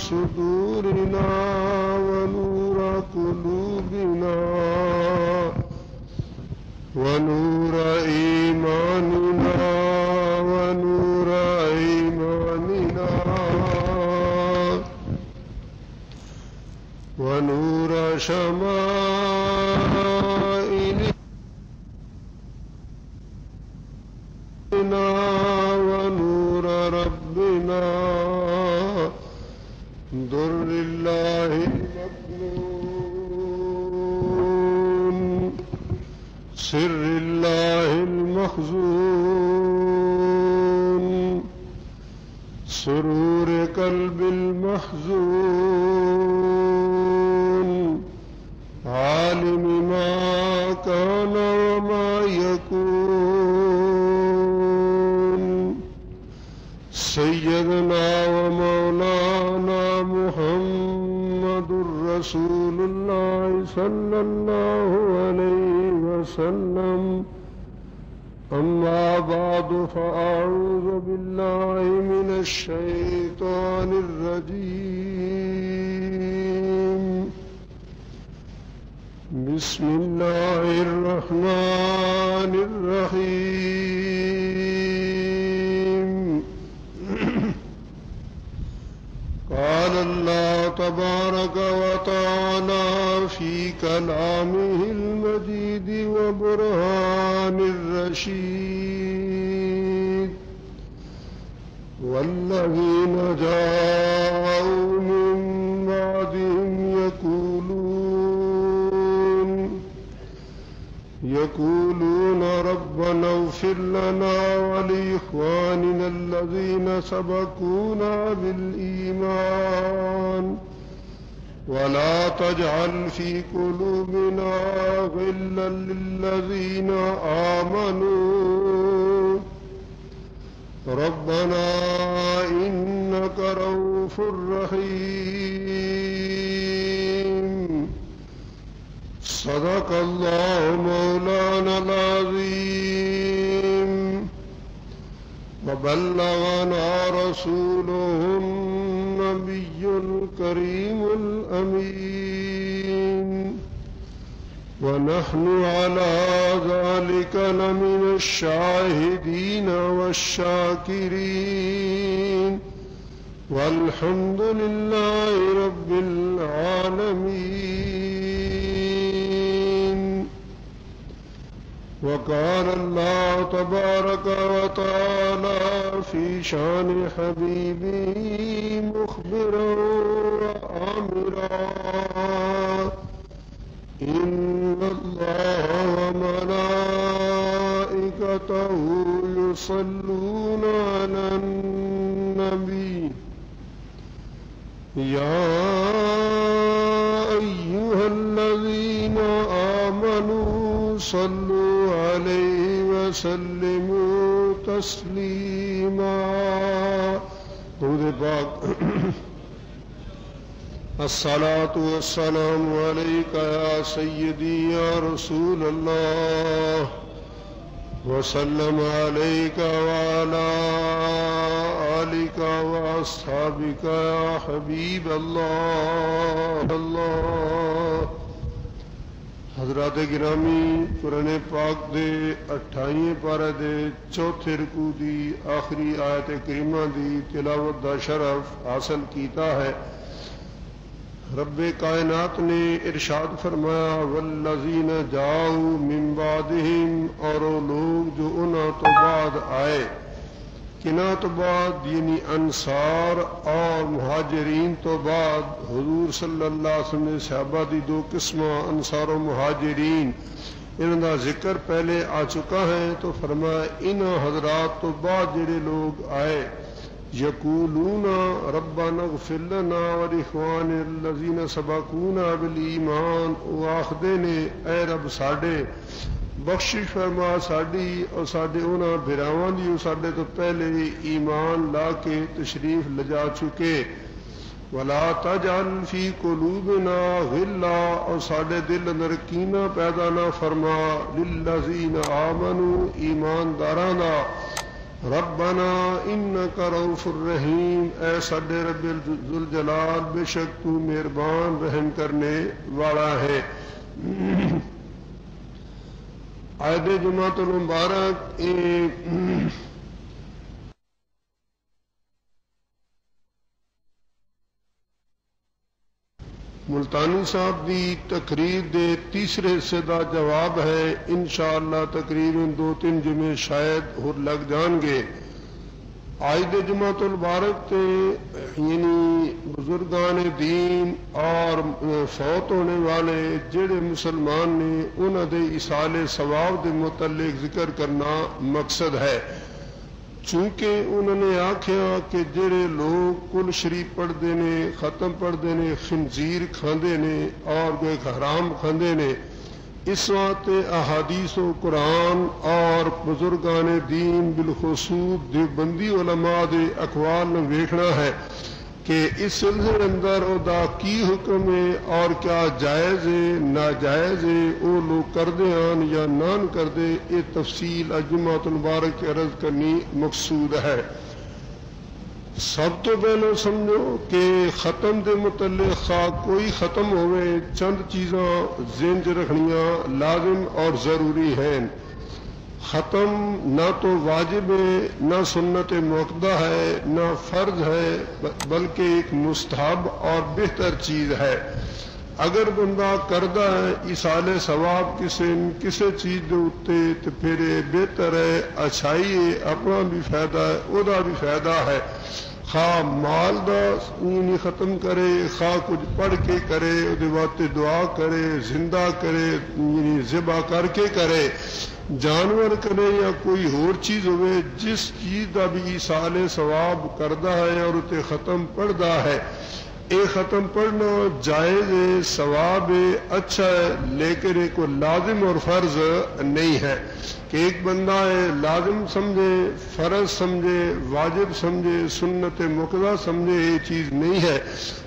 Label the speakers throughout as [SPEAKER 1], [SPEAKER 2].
[SPEAKER 1] صدورنا ونور قلوبنا ونور إيماننا ونور إيماننا ونور شمائلنا ونور ربنا در الله المكنون سر الله المخزون سرور قلب المحزون عالم ما كان وما يكون سيدنا ومولانا محمد رسول الله صلى الله عليه وسلم أما بعد فأعوذ بالله من الشيطان الرجيم بسم الله الرحمن الرحيم قال الله تبارك وتعالى في كلامه المجيد وبرهان الرشيد والذين جاءوا من بعدهم يقولون ربنا اغفر لنا ولإخواننا الذين سبقونا بالإيمان ولا تجعل في قلوبنا غلا للذين آمنوا ربنا إنك رؤوف رحيم صدق الله مولانا العظيم وبلغنا رسوله النبي الكريم الأمين ونحن على ذلك لمن الشاهدين والشاكرين والحمد لله رب العالمين. وقال الله تبارك وتعالى في شان حبيبه مخبرا وآمرا إن الله وملائكته يصلون على النبي يا أيها الذين آمنوا صلوا عليه وسلموا تسليما. درود پاک. الصلاة والسلام عليك يا سيدي يا رسول الله وسلم عليك وعلى آلك وأصحابك يا حبيب الله. حضرات گرامی، قرآن پاک دے 28 پارے دے چوتھے رکوع دی آخری آیت کریمہ دی تلاوت دا شرف حاصل کیتا ہے. رب کائنات نے ارشاد فرمایا والذین جاؤ من بعدہم، اور وہ لوگ جو انہاں تو بعد آئے. کناں تو بعد یعنی انصار اور مہاجرین تو بعد. حضور صلی اللہ علیہ وسلم نے صحابہ دی دو قسماں انصار و مہاجرین انہاں دا ذکر پہلے آ چکا ہے. تو فرمایا انہاں حضرات تو بعد جڑے لوگ آئے یقولون ربنا اغفر لنا ولاخواننا الذین سبقونا بالایمان، وہ آخدے نے اے رب ساڈے بخشش فرما ساڈی اور ساڈے انہاں بھراواں دی جو ساڈے تو پہلے ایمان لا کے تشریف لجا چکے، ولا تجعل فی قلوبنا غلا، اور ساڈے دل اندر کینہ پیدا نہ فرما للذین آمنوا ایمانداراں دا، ربنا انک رؤوف الرحیم، اے ساڈے رب ذوالجلال بے شک تو مہربان رحم کرنے والا ہے۔ آیت جمعۃ المبارک ملتانی صاحب دی تقریر دے تیسرے حصے دا جواب ہے، انشاءاللہ تقریباً 2-3 جمعے شاید ہور لگ جان گے۔ آج جمعۃ المبارک تے یعنی بزرگان دین اور فوت ہونے والے جڑے مسلمان نے انہاں دے ایصال ثواب دے متعلق ذکر کرنا مقصد ہے، چونکہ انہوں نے آکھیا کہ جڑے لوگ کل شریف پڑھتے نے، ختم پڑھتے نے، خنزیر کھاندے نے اور کوئی حرام کھاندے نے، اس واسطے احادیث و قرآن اور بزرگان دین بالخصوص دیوبندی علماء دے اقوال نے ویکھنا ہے کہ اس سلسلے اندر ادا کی حکم ہے اور کیا جائز ہے ناجائز ہے، وہ لوگ کردے ہیں یا نہ کردے، یہ تفصیل جمعۃ المبارک کی عرض کرنی مقصود ہے۔ سب تو پہلے سمجھو کہ ختم دے متعلق خواہ کوئی ختم ہوئے، چند چیزاں ذہن چ رکھنیاں لازم اور ضروری ہیں۔ ختم نہ تو واجب ہے، نہ سنت موقدہ ہے، نہ فرض ہے، بلکہ ایک مستحب اور بہتر چیز ہے۔ اگر بندہ کردہ ہے ایصال ثواب کسی چیز دے اتے تو پھر بہتر ہے، اچھائی ہے، اپنا بھی فائدہ ہے، او دا بھی فائدہ ہے۔ خواہ مال دا یعنی ختم کرے، خواہ کچھ پڑھ کے کرے، وہ واسطے دعا کرے، زندہ کرے یعنی ذبح کر کے کرے، جانور کرے یا کوئی اور چیز ہوئے، جس چیز دا بھی ایصال ثواب کردہ ہے اور اسے ختم پڑھدا ہے، اے ختم پڑھنا جائز ہے، ثواب ہے، اچھا ہے، لیکن ایک کو لازم اور فرض نہیں ہے کہ ایک بندہ ہے لازم سمجھے، فرض سمجھے، واجب سمجھے، سنت موقدہ سمجھے، یہ چیز نہیں ہے،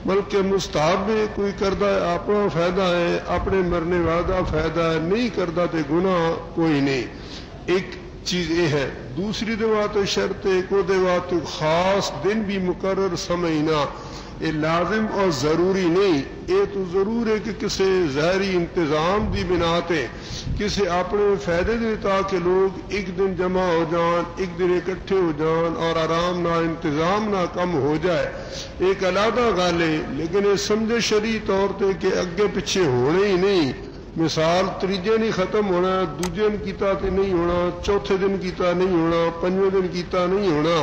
[SPEAKER 1] بلکہ مستحب ہے، کوئی کردہ ہے اپنا فائدہ ہے، اپنے مرنے والا فائدہ ہے، نہیں کردہ تے گناہ کوئی نہیں۔ ایک چیز یہ ہے۔ دوسری دیوات شرط ایک وہ دیوات خاص دن بھی مقرر سمجھنا، یہ لازم اور ضروری نہیں، یہ تو ضرور ہے کہ کسی ظاہری انتظام دی بنا تے کسی اپنے فائدے دے تاکہ لوگ ایک دن جمع ہو جان، ایک دن اکٹھے ہو جان اور آرام نہ انتظام نہ کم ہو جائے، ایک علیحدہ گل ہے، لیکن یہ سمجھے شرعی طور تے کہ اگے پیچھے ہونے ہی نہیں۔ مثال تیجے نہیں ختم ہونا، دوجے دن کیتا تے نہیں ہونا، چوتھے دن کیتا نہیں ہونا، پنجویں دن کیتا نہیں ہونا،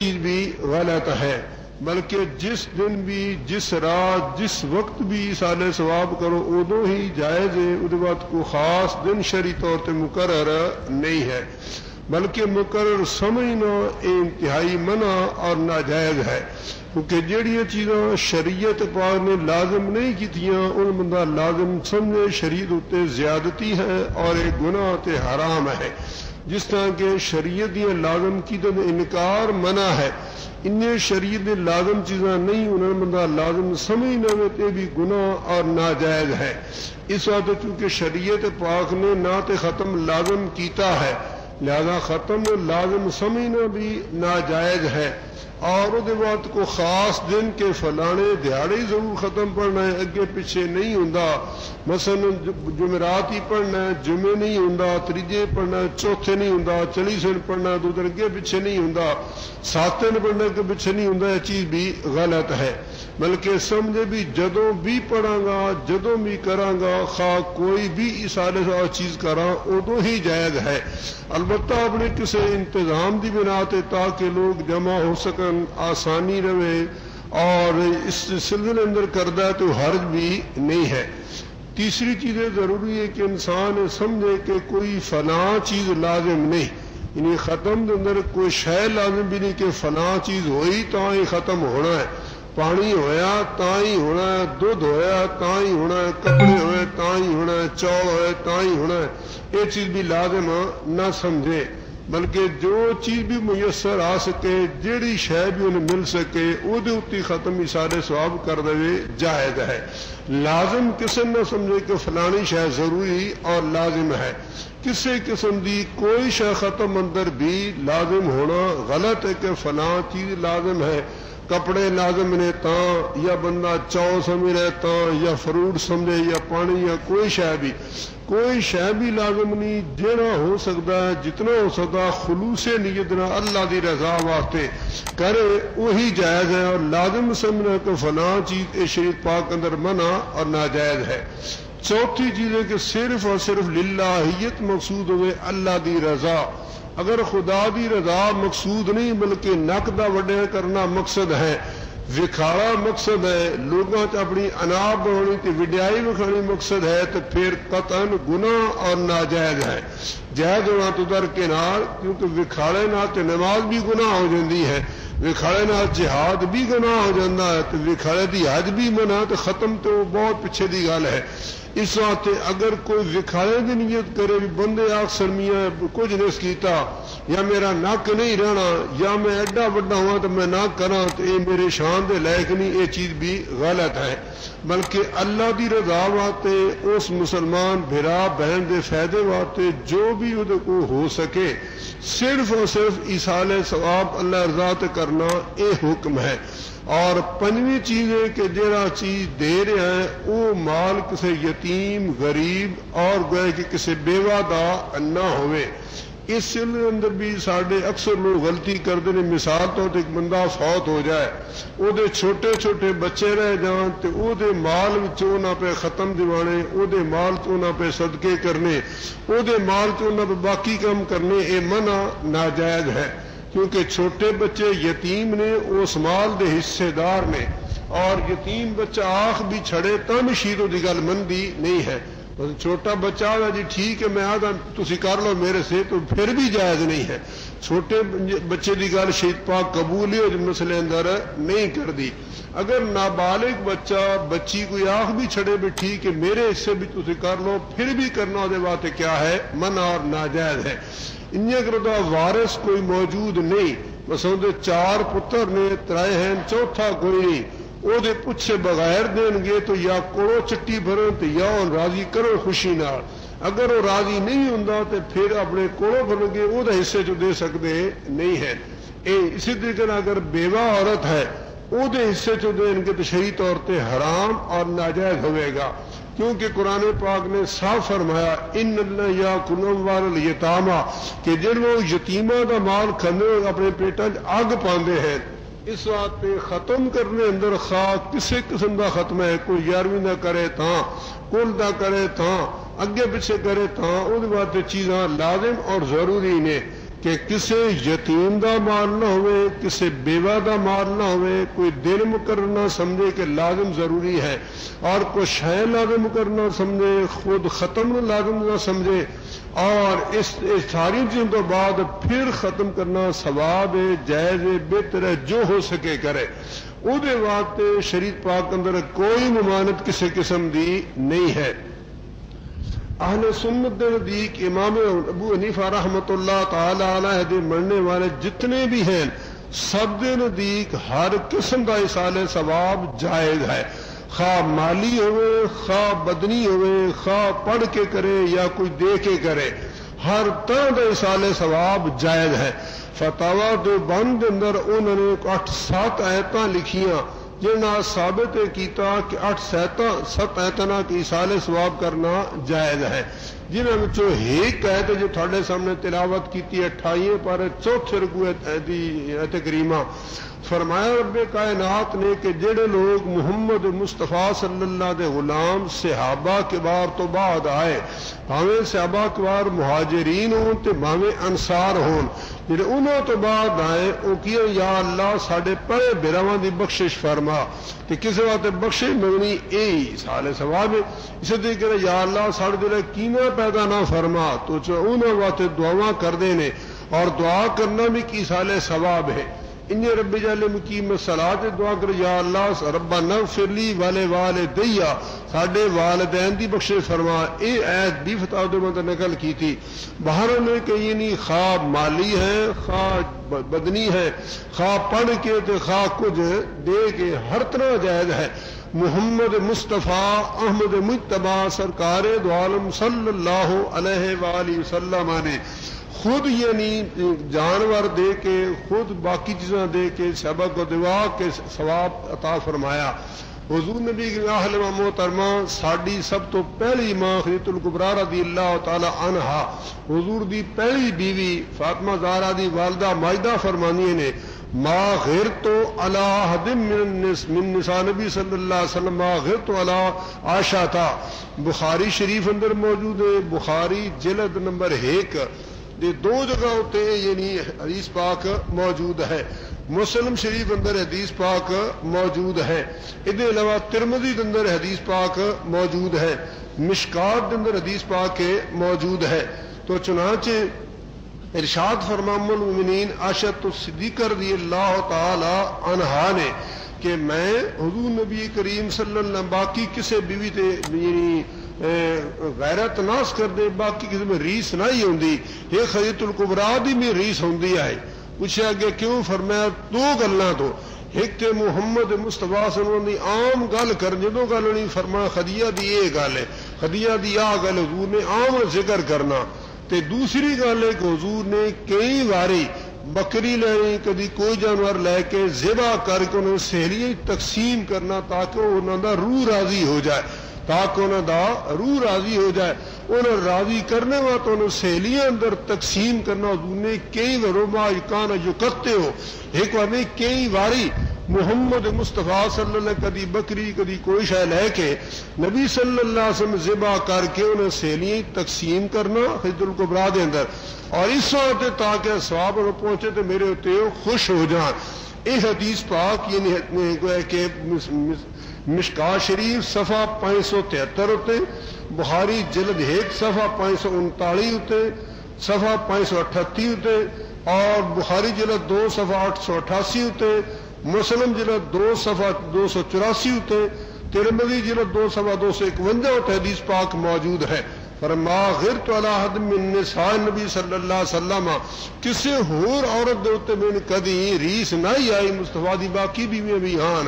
[SPEAKER 1] چیز بھی غلط ہے، بلکہ جس دن بھی، جس رات، جس وقت بھی ایصال ثواب کرو ادو ہی جائز ہے، اس بعد کو خاص دن شرعی طور تے مقرر نہیں ہے، بلکہ مقرر سمجھنا انتہائی منع اور ناجائز ہے، کیونکہ جہڑیاں چیزاں شریعت پاک نے لازم نہیں کیتیاں ان بندہ لازم سمجھے، شریعت اتے زیادتی ہے اور ایک گناہ تے حرام ہے۔ جس طرح کہ شریعت دیا لازم کی تو انکار منع ہے، انہیں شریعت دے لازم چیزاں نہیں انہوں نے بندہ لازم سمجھنا میں تے بھی گناہ اور ناجائز ہے۔ اس وقت چونکہ شریعت پاک نے نہ تے ختم لازم کیتا ہے، لہذا ختم لازم سمجھنا بھی ناجائز ہے، اور وہ بات کو خاص دن کے فلانے دیہڑے ضرور ختم پڑھنا ہے، اگے پیچھے نہیں ہوندا، مثلا جمعرات ہی پڑھنا ہے، جمعے نہیں ہوندا، تیجے پڑھنا ہے، چوتھے نہیں ہوندا، 40 دن پڑھنا ہے، دوسرے اگے پیچھے نہیں ہوندا، 7 دن پڑھنا کے پیچھے نہیں ہوندا، یہ چیز بھی غلط ہے، بلکہ سمجھے بھی جدوں بھی پڑھاں گا، جدوں بھی کراں گا، خواہ کوئی بھی ایصال ثواب چیز کراں ادو ہی جائز ہے، البتہ اپنے کسی انتظام دی بنا تے تاکہ لوگ جمع ہو سکن، آسانی رہے اور اس سلسلے اندر کردہ تو حرج بھی نہیں ہے۔ تیسری چیز ضروری ہے کہ انسان سمجھے کہ کوئی فلاں چیز لازم نہیں، یعنی ختم کے اندر کوئی شے لازم بھی نہیں کہ فلاں چیز ہوئی تو ہی ختم ہونا ہے، پانی ہویا تا ہی ہونا ہے، دودھ ہویا تا ہی ہونا ہے، کپڑے ہوئے تا ہی ہونا ہے، چول ہوئے تا ہی ہونا ہے، یہ چیز بھی لازم نہ سمجھے، بلکہ جو چیز بھی میسر آ سکے، جیڑی شے بھی انہیں مل سکے وہ دے اتی ختم اشارے ثواب کر دے جائز ہے۔ لازم کسی نہ سمجھے کہ فلانی شے ضروری اور لازم ہے، کسی قسم دی کوئی شے ختم اندر بھی لازم ہونا غلط ہے کہ فلاں چیز لازم ہے، کپڑے لازم نے تاں، یا بندہ چاؤ سمجھ رہے تاں، یا فروٹ سمجھے، یا پانی، یا کوئی شے بھی لازم نہیں، جیڑا ہو سکتا ہے جتنا ہو سکتا خلوص نیت نہ اللہ دی رضا واسطے کرے وہی جائز ہے، اور لازم سمجھنا کہ فلاں چیز شریعت پاک اندر منع اور ناجائز ہے۔ چوتھی چیز ہے کہ صرف اور صرف للہیت مقصود ہوئے، اللہ دی رضا۔ اگر خدا دی رضا مقصود نہیں بلکہ نک دا وڈیا کرنا مقصد ہے، وکھاڑا مقصد ہے، لوگوں اپنی انا بنانی تے وڈیائی وکھانی مقصد ہے، تو پھر قطعاً گناہ اور ناجائز ہے۔ جائز ہونا تو درکنار، کیونکہ وکھاڑے نال تے نماز بھی گناہ ہو جاندی ہے، وکھاڑے نال جہاد بھی گناہ ہو جاتا ہے، تو وکھاڑے دی حج بھی منع، تو ختم تو بہت پیچھے دی گل ہے۔ اس واسطے اگر کوئی وکھاڑے کی نیت کرے بھی بندے اکثر میاں کچھ نہیں کیتا، یا میرا نک نہیں رہنا، یا میں ایڈا وڈا ہوا تو میں نہ کرا، تو یہ میرے شان دے لائق نہیں، یہ چیز بھی غلط ہے۔ بلکہ اللہ دی رضا واسطے، اس مسلمان بھرا بہن دے فائدے واسطے جو بھی وہ کو ہو سکے، صرف اور صرف ایصال ثواب اللہ رضا تے کرنا یہ حکم ہے۔ اور پنجویں چیز ہے کہ جہاں چیز دے رہے ہیں وہ مال کسی یتیم، غریب اور گوئے کہ کسی بیوہ دا نہ ہوئے۔ اس سلسلے اندر بھی سارے اکثر لوگ غلطی کرتے ہیں، مثال تو ایک بندہ فوت ہو جائے، وہ دے چھوٹے چھوٹے بچے رہ جان، تو وہ دے مال وچوں پہ ختم دیوانے، وہ دے مال چوں پہ صدقے کرنے، وہ دے مال چوں پہ باقی کام کرنے، یہ منع ناجائز ہے، کیونکہ چھوٹے بچے یتیم نے، اس مال دے حصے دار نے، اور یتیم بچہ آنکھ بھی چھڑے تم شیرو دی گل مندی نہیں ہے۔ چھوٹا بچہ آگا جی ٹھیک ہے میں آگا تسی کر لو میرے سے، تو پھر بھی جائز نہیں ہے۔ چھوٹے بچے دی گل شہید پاک قبول ہی مسئلے اندر نہیں کر دی۔ اگر نابالغ بچہ بچی کوئی آنکھ بھی چھڑے بھی ٹھیک ہے میرے حصے بھی تسی کر لو، پھر بھی کرنا دے بات کیا ہے؟ منع اور ناجائز ہے۔ انجا کرتا وارث کوئی موجود نہیں، مثلا 4 پتر نے، 3 ہیں، چوتھا کوئی نہیں، وہ دے پوچھے بغیر دین گے تو یا کوڑو چٹی بھرن تو یا راضی کرو خوشی نال، اگر وہ راضی نہیں ہوندا تو پھر اپنے کوڑو بھرن گے وہ دے حصے جو دے سکتے نہیں ہے۔ اسی طریقے اگر بیوہ عورت ہے وہ دے حصے جو دیں گے تو شرعی طور پہ حرام اور ناجائز ہوئے گا، کیونکہ قرآن پاک نے صاف فرمایا ان اللہ یاکلون اموال الیتامی کہ جن وہ یتیماں دا مال کھاندے اپنے پیٹاں اگ پاندے ہیں۔ اس بات پہ ختم کرنے اندر خواہ کسی قسم کا ختم ہے، کوئی 11ویں نہ کرے تاں، کل نہ کرے تاں، اگے پیچھے کرے تاں، اس بات چیزاں لازم اور ضروری نے کہ کسی یتیم دا مال نہ ہوئے، کسی بیوہ دا مال نہ ہوئے، کوئی دن مقرر نہ سمجھے کہ لازم ضروری ہے، اور کوئی شے لازم کرنا سمجھے، خود ختم لازم نہ سمجھے، اور اس ساری چیزوں تو بعد پھر ختم کرنا ثواب ہے، جائز ہے، بہتر ہے، جو ہو سکے کرے۔ وہ دے واسطے شریعت پاک اندر کوئی ممانعت کسی قسم دی نہیں ہے۔ اہل سنت دے نزدیک امام ابو حنیفہ رحمۃ اللہ تعالی علیہ دے مننے والے جتنے بھی ہیں سب دے نزدیک ہر قسم کا ایصال ثواب جائز ہے، خواہ مالی ہوئے، خواہ بدنی ہوئے، خواہ پڑھ کے کرے یا کوئی دے کے کرے، ہر طرح کا ایصال ثواب جائز ہے۔ فتاوی دیوبند اندر انہوں نے 8-7 آیتاں لکھیاں جنہاں ثابت کیتا کہ 8-7 آیتاں کی ایصال ثواب کرنا جائز ہے۔ جنہاں وچوں ایک آیت جو تھوڑے سامنے تلاوت کی 28 پر 4 رکوع دی آیت کریمہ فرمایا رب کائنات نے کہ جڑے لوگ محمد مصطفیٰ صلی اللہ دے غلام صحابہ کبار تو بعد آئے، بھاویں صحابہ کبار مہاجرین ہون تے بھاویں انصار ہون، جڑے انہوں تو بعد آئے او کیا یا اللہ ساڈے پڑے براواں دی بخشش فرما، تے کسے واسطے بخشش منگنی اے سال ثواب ہے، اسے دے کہ یا اللہ ساڈے دل کینہ پیدا نہ فرما، تو انہوں واسطے دعاواں کردے نے، اور دعا کرنا بھی کی سال ثواب ہے۔ ان رب جل مقیم الصلاۃ دعا کر یا اللہ ربنا اغفر لی والدی ساڈے والدین دی بخشش فرما۔ اے ایت بھی فتح میں نقل کی تھی، باہر میں کہ یعنی خواہ مالی ہے، خواہ بدنی ہے، خواہ پڑھ کے تے خواہ کچھ دے کے، ہر طرح جائز ہے۔ محمد مصطفیٰ احمد مجتبیٰ سرکار دو عالم صلی اللہ علیہ وآلہ وسلم نے خود یعنی جانور دے کے، خود باقی چیزاں دے کے سبق کو دعا کے ثواب عطا فرمایا۔ حضور نبی کی اہل محترمہ ساڈی سب تو پہلی ماں خدیجہ الکبریٰ رضی اللہ تعالی عنہا، حضور دی پہلی بیوی فاطمہ زہرا دی والدہ ماجدہ فرمانی نے ما غرت علی احد من نساء نبی صلی اللہ علیہ وسلم ما غرت علی عائشہ تھا۔ بخاری شریف اندر موجود ہے، بخاری جلد نمبر 1 یہ 2 جگہ ہوتے یعنی حدیث پاک موجود ہے، مسلم شریف اندر حدیث پاک موجود ہے، اس علاوہ ترمذی کے اندر حدیث پاک موجود ہے، مشکات کے اندر حدیث پاک موجود ہے۔ تو چنانچہ ارشاد فرما ام المؤمنین عائشہ صدیقہ رضی اللہ تعالی عنہا نے کہ میں حضور نبی کریم صلی اللہ علیہ وسلم باقی کسے بیوی تے یعنی غیرت ناس کر دے، باقی کسی میں ریس نہ ہی ہوندی، یہ خدیجہ الکبریٰ دی میں ریس ہوندی ہے۔ پوچھا گیا کیوں؟ فرمایا 2 گلاں تو، ایک تے محمد مصطفیٰ صلی اللہ علیہ وسلم عام گل کر، جدوں گل نہیں فرمایا خدیجہ دی یہ گل ہے، خدیجہ دی آ گل حضور نے عام ذکر کرنا، تے دوسری گل ہے کہ حضور نے کئی باری بکری لینی، کدی کوئی جانور لے کے ذبح کر کے انہیں سہیلیاں تقسیم کرنا تاکہ انہوں دا روح راضی ہو جائے، تاکہ انہوں دا روح راضی ہو جائے، انہیں راضی کرنے والا تو انہیں سہیلیاں اندر تقسیم کرنا۔ حضور نے کئی ورما کان جو کرتے ہو، ایک بار میں کئی باری محمد مصطفیٰ صلی اللہ علیہ وسلم کدی بکری کدی کوئی شے لے کے نبی صلی اللہ علیہ وسلم ذبح کر کے انہیں سہیلیاں تقسیم کرنا خدیجہ الکبریٰ دے اندر، اور اس وقت تاکہ ثواب انہیں پہنچے تو میرے ہوتے خوش ہو جان۔ یہ حدیث پاک یعنی کہ مشکات شریف صفحہ 573 ہوتے، بخاری جلد 1 صفحہ 539 ہوتے، صفحہ 538 ہوتے، اور بخاری جلد 2 صفحہ 888 ہوتے، مسلم جلد 2 صفحہ 284 ہوتے، ترمذی جلد 2 صفحہ 251 ہوتے حدیث پاک موجود ہے۔ فرما غرت علی احد من نساء نبی صلی اللہ علیہ وسلم، کسی ہور عورت دے اوتے میں کدی ریس نہ ہی آئی، مصطفیٰ دی باقی بیویاں بھی ہان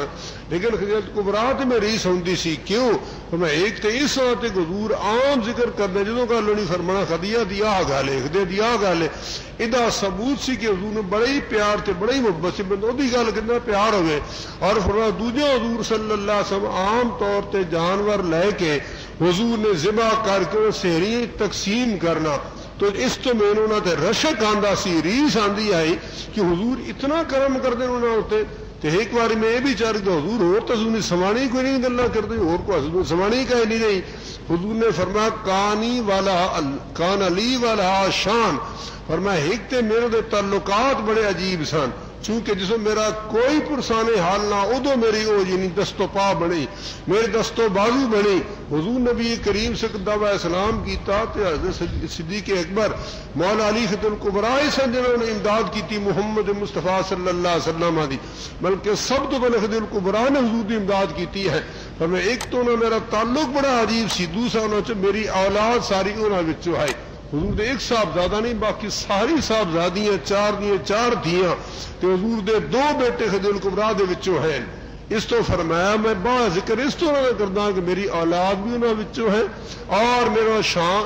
[SPEAKER 1] لیکن خدیجہ الکبریٰ تے میں ریس ہوندی سی، کیوں؟ میں ایک تے اس وقت حضور عام ذکر کرنے جدوں گل نہیں فرمانا خدیجہ دی آ گل ہے، خدیجہ دی آ گل ہے، ادا ثبوت سی کہ حضور نے بڑے ہی پیار تے بڑے ہی محبت سے بندہ دی گل کتنا پیار ہوئے، اور فرمایا دوجے حضور صلی اللہ علیہ وسلم عام طور تے جانور لے کے حضور نے ذبح کر کے سہریاں تقسیم کرنا، تو اس تو میں انہوں نے رشک آندا سی، ریس آندی آئی کہ حضور اتنا کرم کرتے انہوں ہوتے۔ تو ایک بار میں یہ بھی چاہ رہا کہ حضور اور تو حضور نے سمانی کوئی نہیں گلا کرتے، اور کو حضور سمانی کا ہی نہیں رہی۔ حضور نے فرمایا کان علی والا شان، فرمایا ایک تے میرے دے تعلقات بڑے عجیب سن، چونکہ جسو میرا کوئی پرسان حال نہ ادو میری او یعنی دست و پا بنی، میرے دست و بازو بنی۔ حضور نبی کریم سے دعویٰ اسلام کیتا تے حضرت صدیق اکبر مولا علی خدیجہ الکبریٰ سن جنہوں نے امداد کی تھی محمد مصطفیٰ صلی اللہ علیہ وسلم دی، بلکہ سب تو پہلے خدیجہ الکبریٰ نے حضور کی امداد کی ہے۔ ہمیں ایک تو انہوں میرا تعلق بڑا عجیب سی، دوسرا انہوں میری اولاد ساری انہوں وچوں آئی، حضور دے ایک صاحبزادہ نہیں باقی ساری صاحبزادیاں 4 دیاں 4 دھیاں، تے حضور دے 2 بیٹے خدیجہ الکبریٰ دے وچوں ہیں۔ اس تو فرمایا میں با ذکر اس طرح کردا کہ میری اولاد بھی انہاں وچوں ہے، اور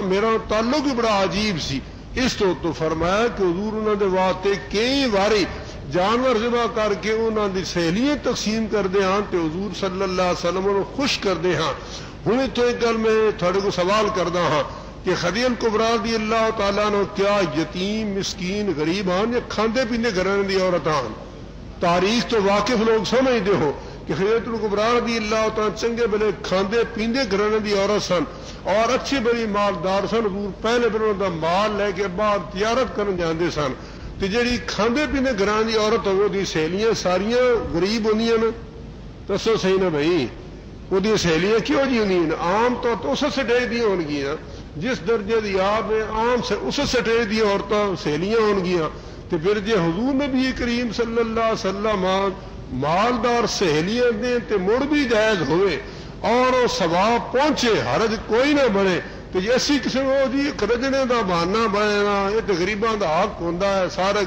[SPEAKER 1] میرا تعلق بھی بڑا عجیب سی۔ اس تو فرمایا کہ حضور انہاں دے واسطے کئی واری جانور ذبح کر کے انہاں دی سہیلیاں تقسیم کردے ہاں تے حضور صلی اللہ علیہ وسلم انہوں خوش کردے ہاں۔ ہن تو ایک گل میں تھوڑے کو سوال کردا ہاں، کہ خدیجہ الکبریٰ رضی اللہ تعالیٰ عنہ کیا یتیم مسکین غریب ہیں یا کھاندے پیندے گھرانے دی عورتاں تاریخ تو واقف لوگ سمجھتے ہو کہ خدیجہ الکبریٰ رضی اللہ تعالیٰ چنگے بلے کھاندے پیندے گھرانے دی عورت سن اور اچھی بڑی مالدار سن. حضور پہلے پھر انہوں دا مال لے کے باہر تجارت کرن جاندے سن. تے جڑی کھاندے پیندے گھرانے دی عورت وہ دی سہیلیاں ساریاں غریب ہوندیاں نا؟ دسو صحیح نا بھائی؟ وہ دی سہیلیاں کیوں جی ہوندیاں؟ عام طور تو اس سٹیج دی ہون گیاں جس درجے دی آپ عام سے اس سٹیج دی عورتاں سہیلیاں ہون گیاں. تے پھر جے حضور نبی کریم صلی اللہ علیہ وسلم مالدار سہیلیاں دیں تے مڑ بھی جائز ہوئے اور وہ ثواب پہنچے حرج کوئی نہ بنے تو اسی کسی کو جی رجنے کا بہانا بننا یہ تو غریباں کا حق ہوتا ہے سارے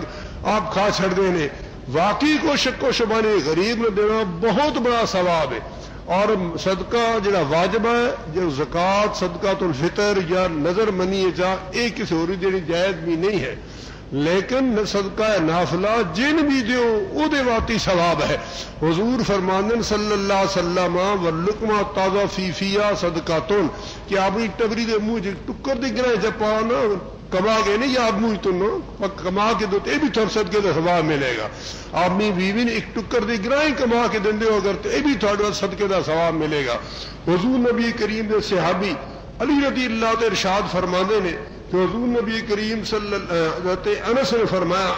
[SPEAKER 1] آپ کھا چھڑتے ہیں. واقعی کو شک و شبہ نہیں غریب نے دینا بہت بڑا ثواب ہے. اور صدقہ جڑا واجب ہے جو زکوٰۃ صدقۃ الفطر یا نظر منی جا یہ کسی اور جڑی جائز بھی نہیں ہے لیکن صدقہ نافلہ جن بھی دیو او دے واتی ثواب ہے. حضور فرماندن صلی اللہ علیہ وسلم واللقمہ تازہ فی فیہ صدقاتن کہ آپ نے ٹبری دے منہ ٹکر دے گرائے جپا نا کما کے نہیں یا آپ منہ تو کما کے دو یہ بھی تھوڑا صدقے کا ثواب ملے گا. آپ نے بیوی نے ایک ٹکر دے گرائے کما کے دیں ہو اگر تو یہ بھی تھوڑا صدقے کا ثواب ملے گا. حضور نبی کریم دے صحابی علی رضی اللہ عنہ ارشاد فرماندے نے کہ حضور نبی کریم صلی اللہ انس نے فرمایا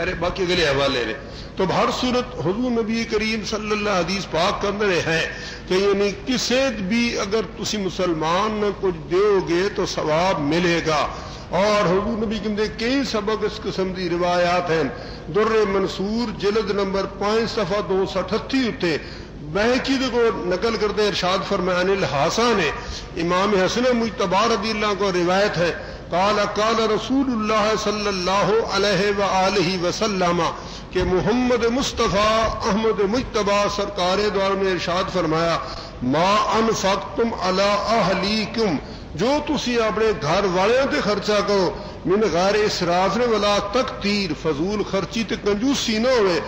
[SPEAKER 1] ارے باقی اگلے حوالے نے تو ہر صورت حضور نبی کریم صلی اللہ حدیث پاک کے اندر ہے کہ یعنی کسی بھی اگر تسی مسلمان نہ کچھ دیو گے تو ثواب ملے گا. اور حضور نبی کے کئی سبق اس قسم کی روایات ہیں. در منصور جلد نمبر 5 صفحہ 238 اتنے بہقی کو نقل کرتے ارشاد فرمایا عن الحسن نے امام حسن مجتبی رضی اللہ کو روایت ہے قال قال رسول اللہ صلی اللہ علیہ وآلہ وسلم کہ محمد مصطفیٰ احمد مجتبی سرکار دوار نے ارشاد فرمایا ما انفقتم علی اہلیکم جو تسی اپنے گھر والوں تے خرچہ کرو من غیر اسراف ولا تقتیر فضول خرچی تے کنجوسی نہ ہوئے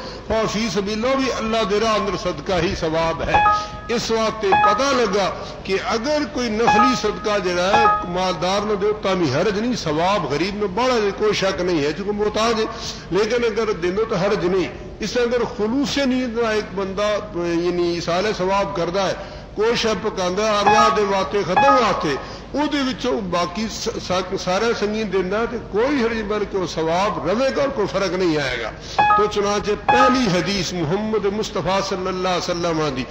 [SPEAKER 1] فی سبیل اللہ بھی اللہ دے راہ اندر صدقہ ہی ثواب ہے. اس وقت پتہ لگا کہ اگر کوئی نفلی صدقہ جڑا ہے مالدار نہ دے تامی حرج نہیں ثواب غریب میں بڑا کوئی شک نہیں ہے چونکہ محتاج ہے لیکن اگر دینو تو حرج نہیں. اس سے اگر خلوص نیت نہ ایک بندہ یعنی ایصال ثواب کردا ہے کوئی شب پکاندا ارواح دے واتے ختم واسطے وہ باقی سارا سنگین دینا ہے کوئی حرج بلکہ وہ ثواب رہے گا اور کوئی فرق نہیں آئے گا. تو چنانچہ پہلی حدیث محمد مصطفیٰ صلی اللہ علیہ وسلم دی.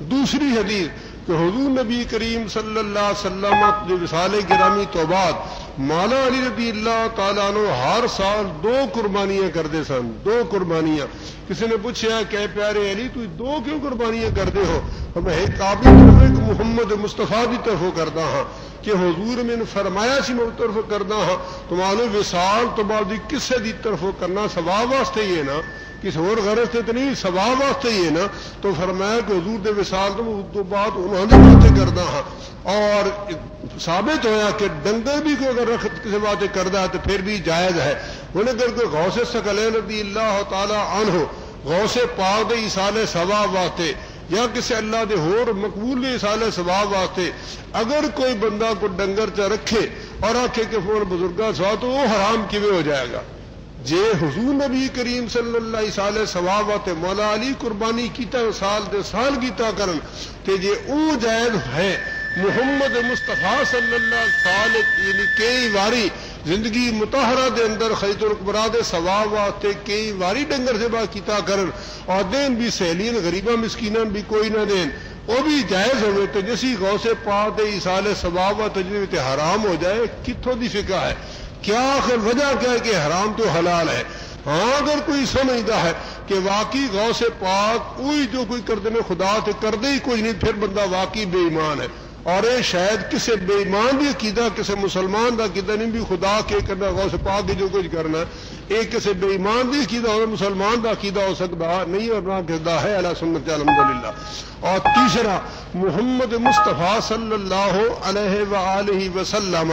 [SPEAKER 1] دوسری حدیث کہ حضور نبی کریم صلی اللہ علیہ وسلم جو وصال گرامی تو بعد مولا علی رضی اللہ تعالیٰ عنہ ہر سال 2 قربانیاں کرتے سن. 2 قربانیاں. کسی نے پوچھا کہ پیارے علی تو 2 کیوں قربانیاں کرتے ہو؟ میں ایک قابل طرف ایک محمد مصطفیٰ کی طرف کرتا ہاں کہ حضور میں نے فرمایا سی میں طرف کرنا ہاں تمہارے وصال تو بعد کسے دی طرف کرنا ثواب واسطے ہی ہے نا کسی اور غرض سے تو نہیں ثواب واسطے ہی ہے نا. تو فرمایا کہ حضور دے وصال تو بعد انہوں نے باتیں کرنا ہاں اور ثابت ہویا کہ ڈنگر بھی کوئی اگر رکھ کسی باتیں کردا ہے تو پھر بھی جائز ہے. انہیں اگر کوئی غوث ثقلین رضی اللہ تعالی عنہ غوث پاک دے ایصال ثواب واسطے یا کسی اللہ دے ہور مقبول ایصال ثواب واسطے اگر کوئی بندہ کو ڈنگر چا رکھے اور آکھے کہ فون بزرگاں سوا تو وہ حرام کیویں ہو جائے گا. جے حضور نبی کریم صلی اللہ علیہ وسلم ثواب واسطے مولا علی قربانی کیتا سال دے سال کیتا کرن تے جے او جائز ہے محمد مصطفیٰ صلی اللہ علیہ وسلم یعنی کئی واری زندگی مطہرہ دے اندر خیرت الکبریٰ دے ثواب واسطے کئی واری ڈنگر سے با کیتا کرن اور دین بھی سہیلین غریباں مسکیناں بھی کوئی نہ دین وہ بھی جائز ہوئے تو جیسی غوث پاک دے ایصال ثواب و تجربے تے حرام ہو جائے کتوں دی فقہ ہے کیا آخر وجہ کیا ہے کہ حرام تو حلال ہے. ہاں اگر کوئی سمجھتا ہے کہ واقعی غوث پاک کوئی جو کوئی کردے میں خدا تے کردے ہی کوئی نہیں پھر بندہ واقعی بے ایمان ہے. اور یہ شاید کسی بے ایمان بھی عقیدہ کسی مسلمان دا عقیدہ نہیں بھی خدا کے کرنا غوث پاک جو کچھ کرنا ہے ایک کسی بے ایمان بھی عقیدہ اور مسلمان دا عقیدہ ہو سکتا نہیں اور نہ کردہ ہے علی سنت الحمدللہ. اور تیسرا محمد مصطفیٰ صلی اللہ علیہ وآلہ وسلم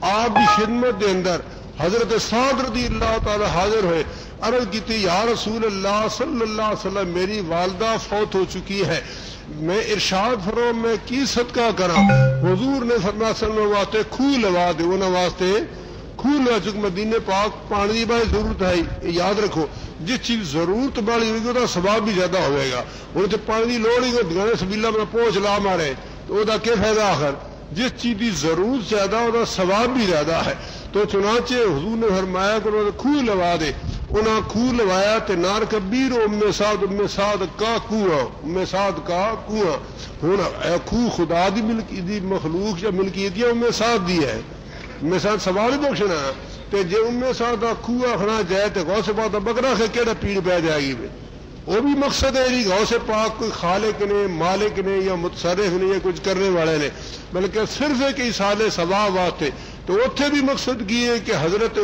[SPEAKER 1] آپ کی خدمت دے اندر حضرت سعد رضی اللہ تعالی حاضر ہوئے عرض کی تھی یا رسول اللہ صلی اللہ علیہ وسلم میری والدہ فوت ہو چکی ہے میں ارشاد فرو میں کی صدقہ کرا حضور نے فرمایا سن واسطے خوہ لوا دے انہاں واسطے خوہ لوا چک مدینے پاک پانی دی بڑی ضرورت ہے یاد رکھو جس چیز ضرورت بڑی ہوگی وہ ثواب بھی زیادہ ہوئے گا انہیں تو پانی کی لوڑ ہی کوئی دگانے سبیلا میں پہنچ لا مارے تو وہ کیا فائدہ آخر جس چیز کی ضرورت زیادہ وہ ثواب بھی زیادہ ہے تو چنانچہ حضور نے فرمایا کہ انہوں نے خوہ لوا دے انہاں خوہ لوایا تے نار کبیر ام سعد کا کنواں ام سعد کا کنواں ہوں خوہ خدا دی ملکی دی مخلوق یا ملکیت یا ام سعد دی ہے ام سعد سوال ہی بخشنا تے جے ام سعد دا خوہ آخنا جائے تے غوث پاک دا بکرا کے کیڑا پیڑ پہ جائے گی وہ بھی مقصد ہے جی غوث پاک کوئی خالق نے مالک نے یا متصرف نے یا کچھ کرنے والے نے بلکہ صرف ایک ایصال ثواب واسطے تو اتنے بھی مقصد کی ہے کہ حضرت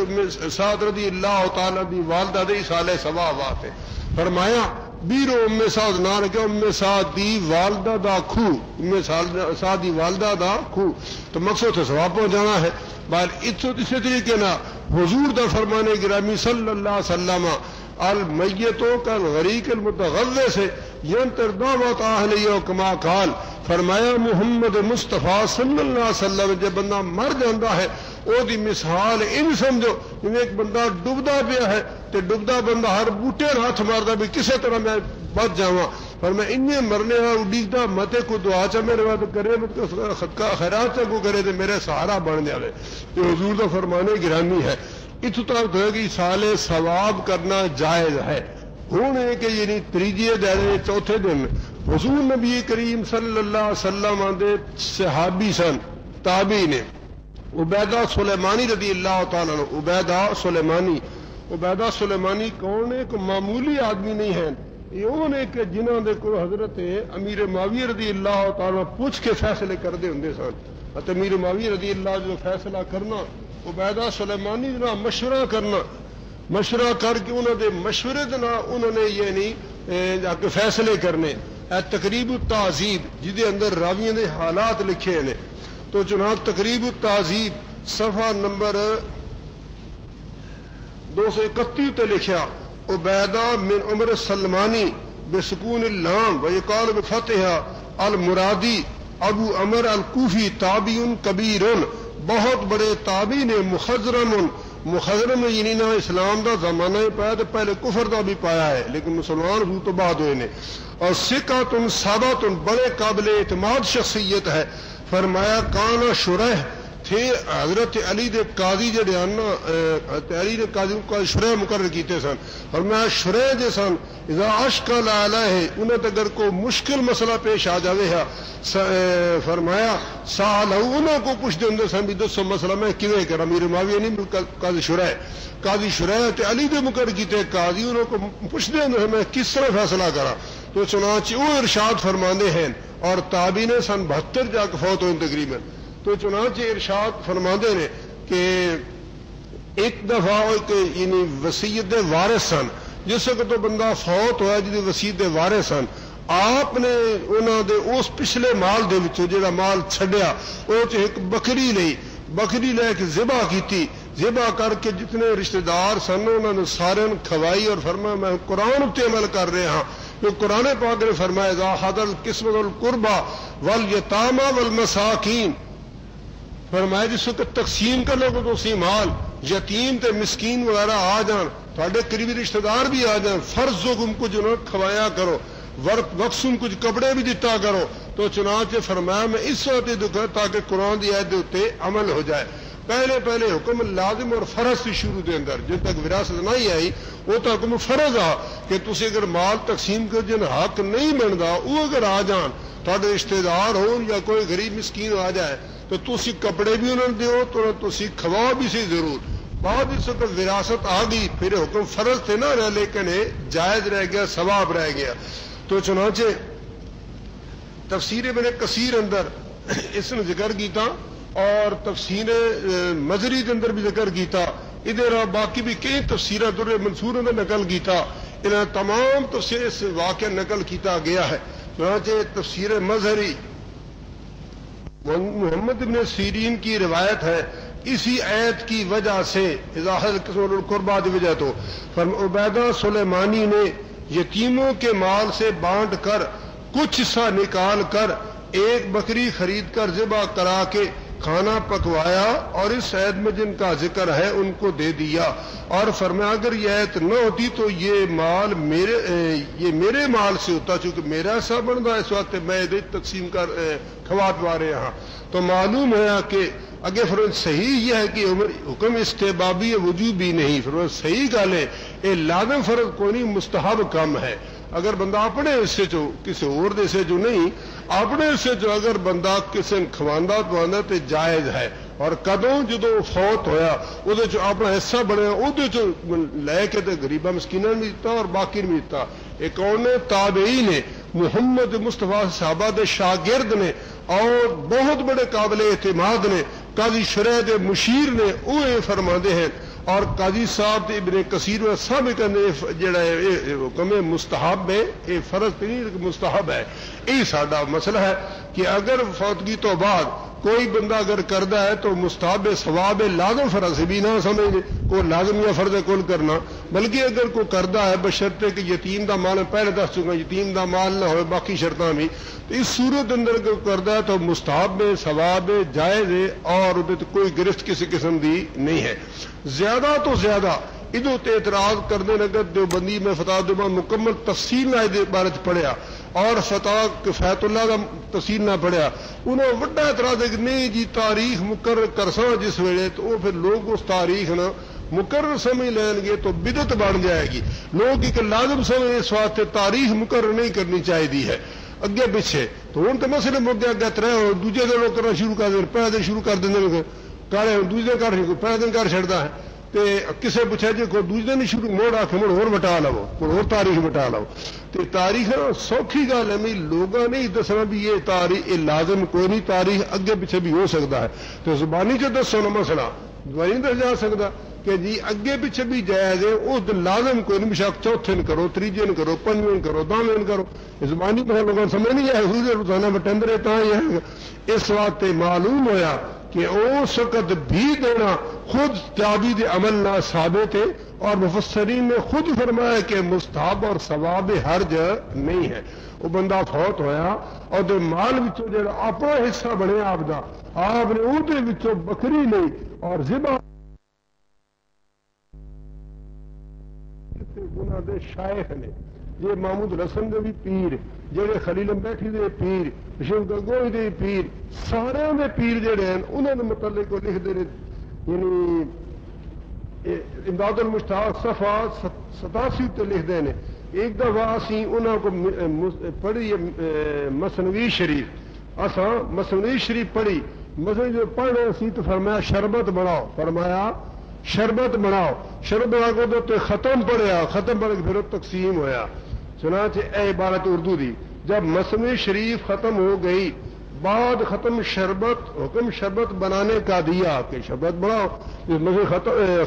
[SPEAKER 1] سعد رضی اللہ تعالیٰ دی والدہ دے ایصال ثواب واسطے فرمایا بیرو ام سعد نہ رکھے ام سعد دی والدہ دا خوہ ام سعد دی والدہ دا خوہ تو مقصد سے ثواب پہنچانا ہے بہر اسی طریقے نہ حضور دا فرمانے گرامی صلی اللہ علیہ وسلم المیتوں کا غریق المتغذے سے ینتر دعوت اہلیہ کما قال فرمایا محمد مصطفیٰ صلی اللہ علیہ وسلم جب بندہ مر جاندہ ہے او دی مثال ان سمجھو جب ایک بندہ ڈبدا پیا ہے تے ڈبدا بندہ ہر بوٹے ہاتھ ماردا بھی کسے طرح میں بچ جاواں پر میں انہیں مرنے ہاں اڈیگدا متے کو دعا چا میرے واسطے کرے خدقہ خیرات چا کو کرے تے میرے سہارا بن جاوے یہ حضور دا فرمانے گرامی ہے اتو تک ہے کہ سال ثواب کرنا جائز ہے ہوں ہے کہ یعنی تریجے دن چوتھے دن حضور نبی کریم صلی اللہ علیہ وسلم دے صحابی سن تابعی نے عبیدہ سلیمانی رضی اللہ تعالیٰ عنہ عبیدہ سلیمانی کون ہے کوئی معمولی آدمی نہیں ہے یہ نے کہ جنہوں نے کو حضرت امیر معاویہ رضی اللہ تعالیٰ پوچھ کے فیصلے کردے ہوں سن امیر معاویہ رضی اللہ جو فیصلہ کرنا عبیدہ سلیمانی جنا مشورہ کر کے انہوں نے مشورے دنا انہوں نے یہ نہیں جا کے فیصلے کرنے تقریب التہذیب جہدے اندر راویوں دے حالات لکھے ہیں تو جناب تقریب التہذیب صفحہ نمبر 231 تے لکھیا عبیدہ من عمر السلمانی بسکون اللام ویقال بفتحہ المرادی ابو عمر الکوفی تابعی کبیر بہت بڑے تابعی نے مخضرم یعنی نہ اسلام دا زمانہ ہی پایا تو پہلے کفر دا بھی پایا ہے لیکن مسلمان ہو تو بعد ہوئے نے اور سکاتن ساداتن بڑے قابل اعتماد شخصیت ہے فرمایا کانا شرح تھے حضرت علی دے قاضی جڑے علی دے قاضی کو شرح مقرر کیتے سن فرمایا شرح دے سن اذا اشکل علیہ انہیں اگر کو مشکل مسئلہ پیش آ جاوے ہے فرمایا سال انہوں کو پوچھ دے اندر سن بھی دسو مسئلہ میں کیویں کرا امیر معاویہ نہیں قاضی شرح تے علی دے مقرر کیتے قاضی انہوں کو پوچھ دے اندر میں کس طرح فیصلہ کرا تو چنانچہ وہ ارشاد فرماندے ہیں اور تابعین نے سن 72 جا کے فوت ہوئے تقریباً تو چنانچہ ارشاد فرماندے نے کہ ایک دفعہ یعنی وصیت وارث سن جس وقت تو بندہ فوت ہوا جی وصیت وارث سن آپ نے انہوں دے اس پچھلے مال دے وچوں جڑا مال چھڈیا وہ ایک بکری لے کے ذبح کیتی ذبح کر کے جتنے رشتہ دار سن انہوں نے سارے کھوائی اور فرمایا میں قرآن تے عمل کر رہا ہاں جو قرآن پاک نے فرمایا ذا حضر القسمۃ القربى والیتامى والمساکین فرمایا جس وقت تقسیم کرنے کو تو سی مال یتیم تے مسکین وغیرہ آ جان تھوڑے قریبی رشتہ دار بھی آ جان فرض حکم کچھ انہوں کھوایا کرو وقسم کچھ کپڑے بھی دیتا کرو تو چنانچہ فرمایا میں اس وقت دکھا تاکہ قرآن دی آیت تے عمل ہو جائے پہلے حکم لازم اور فرض سے شروع دے اندر جن تک وراثت نہیں آئی وہ تو حکم فرض آ کہ تسی اگر مال تقسیم کر جن حق نہیں بنتا وہ اگر آ جان تھوڑے رشتہ دار ہو یا کوئی غریب مسکین آ جائے تو تسی کپڑے بھی انہوں نے دیو تو تسی کھواؤ بھی سی ضرور بعد اس وقت وراثت آ گئی پھر حکم فرض تھے نہ رہ لیکن جائز رہ گیا ثواب رہ گیا تو چنانچہ تفسیر ابن کثیر اندر اس نے ذکر کیتا اور تفسیر مزری کے اندر بھی ذکر کیتا ادھر باقی بھی کئی تفسیرہ در منصور اندر نقل کیتا انہیں تمام تفسیر سے واقعہ نقل کیتا گیا ہے چنانچہ تفسیر مظہری محمد ابن سیرین کی روایت ہے اسی آیت کی وجہ سے اضاحت قسم القربہ کی وجہ تو عبیدہ سلیمانی نے یتیموں کے مال سے بانٹ کر کچھ حصہ نکال کر ایک بکری خرید کر ذبح کرا کے کھانا پکوایا اور اس عید میں جن کا ذکر ہے ان کو دے دیا، اور فرمایا اگر یہ عید نہ ہوتی تو یہ میرے مال سے ہوتا، چونکہ میرا ایسا بنتا اس وقت میں تقسیم کر کھوا پوا رہے ہاں۔ تو معلوم ہوا کہ اگر فرمایا صحیح یہ ہے کہ حکم استحبابی وجوبی نہیں، فرمایا صحیح گل ہے یہ لازم فرض کوئی نہیں، مستحب کم ہے۔ اگر بندہ اپنے حصے چو کسی اور دے سے جو نہیں اپنے حصے چو اگر بندہ کسی نے کھواندا پوانا تو جائز ہے، اور کدوں جدو فوت ہویا وہ جو اپنا حصہ بنیا وہ جو لے کے غریبہ مسکینہ میں دیتا اور باقی میں دیتا۔ ایک اور نے تابعی نے محمد مصطفیٰ صحابہ دے شاگرد نے اور بہت بڑے قابل اعتماد نے قاضی شرح دے مشیر نے وہ فرماندے ہیں، اور قاضی صاحب ابن کثیر میں سب کہنے جڑا حکم مستحب ہے، یہ فرض نہیں مستحب ہے۔ یہ ساڈا مسئلہ ہے کہ اگر فوتگی تو بعد کوئی بندہ اگر کردا ہے تو مستحب ثواب لازم فرض بھی نہ سمجھے کوئی لازم یا فرض کل کرنا، بلکہ اگر کوئی کردا ہے بشرطے کہ یتیم دا مال پہلے دس چکا یتیم دا مال نہ ہوئے باقی شرطاں بھی، تو اس صورت اندر کردا ہے تو مستحب ثواب جائز ہے اور کوئی گرفت کسی قسم دی نہیں ہے۔ زیادہ تو زیادہ ادو اعتراض کرنے لگا دیوبندی میں فتح دیوبند مکمل تفصیل نہ بارے پڑھیا اور فتح کفایت اللہ کا تفصیل نہ پڑھیا، انہوں وڈا اعتراض ہے کہ نہیں جی تاریخ مقرر کرساں جس ویلے تو وہ پھر لوگ اس تاریخ نہ مقرر سمجھ لیں گے تو بدعت بن جائے گی، لوگ ایک لازم سمجھ اس واسطے تاریخ مقرر نہیں کرنی چاہیے ہے اگے پیچھے۔ تو ہوں تو مسئلے مک گیا ترے دوجے دن لوگ کرنا شروع کر دیں، پہلے دن شروع کر دیں کرے دوسرے کر پہلے دن کر چڑھتا ہے، تو کسے پوچھا جی کوئی دوسرے دن شروع موڑ آ کے مڑ ہو بٹا لو کوئی اور تاریخ بٹا لو، تو تاریخ سوکھی گل ہے نہیں لوگوں نے دسنا بھی یہ تاریخ یہ لازم کوئی نہیں، تاریخ اگے پیچھے بھی ہو سکتا ہے، تو زبانی چ دسو نا مسئلہ دوائی نہیں دس جا سکتا کہ جی اگے پیچھے بھی جائز ہے، اس لازم کوئی نہیں، بشک چوتھے نے کرو تیجے نے کرو پنجویں کرو دامیں کرو، زبانی پہ لوگوں سمجھ نہیں آئے حضور روزانہ بٹندرے تا یہ اس واسطے معلوم ہویا کہ اس وقت بھی دینا خود تابعی دے عمل نہ ثابت ہے، اور مفسرین نے خود فرمایا کہ مستحب اور ثواب حرج نہیں ہے۔ وہ بندہ فوت ہویا اور دے مال وچوں جڑا اپنا حصہ بنیا آپ دا آپ نے وہ دے وچوں بکری لئی اور ذبح انہاں دے شیخ نے یہ محمود رسن دے بھی پیر جڑے خلیل بیٹھی دے پیر شیخ گنگوئی دے پیر سارے دے پیر جڑے ہیں انہوں نے متعلق کو لکھ دے یعنی امداد المشتاق صفحہ 87 تے لکھ دے نے۔ ایک دفعہ اسی انہوں کو پڑھی مثنوی شریف، اساں مثنوی شریف پڑھی، مثنوی جو پڑھ رہے سی تو فرمایا شربت بناؤ، فرمایا شربت بناؤ، شربت بنا کو تو ختم پڑھیا، ختم پڑھ کے پھر تقسیم ہویا، چنانچہ اے عبارت اردو دی جب مثنوی شریف ختم ہو گئی بعد ختم شربت حکم شربت بنانے کا دیا کہ شربت بناؤ،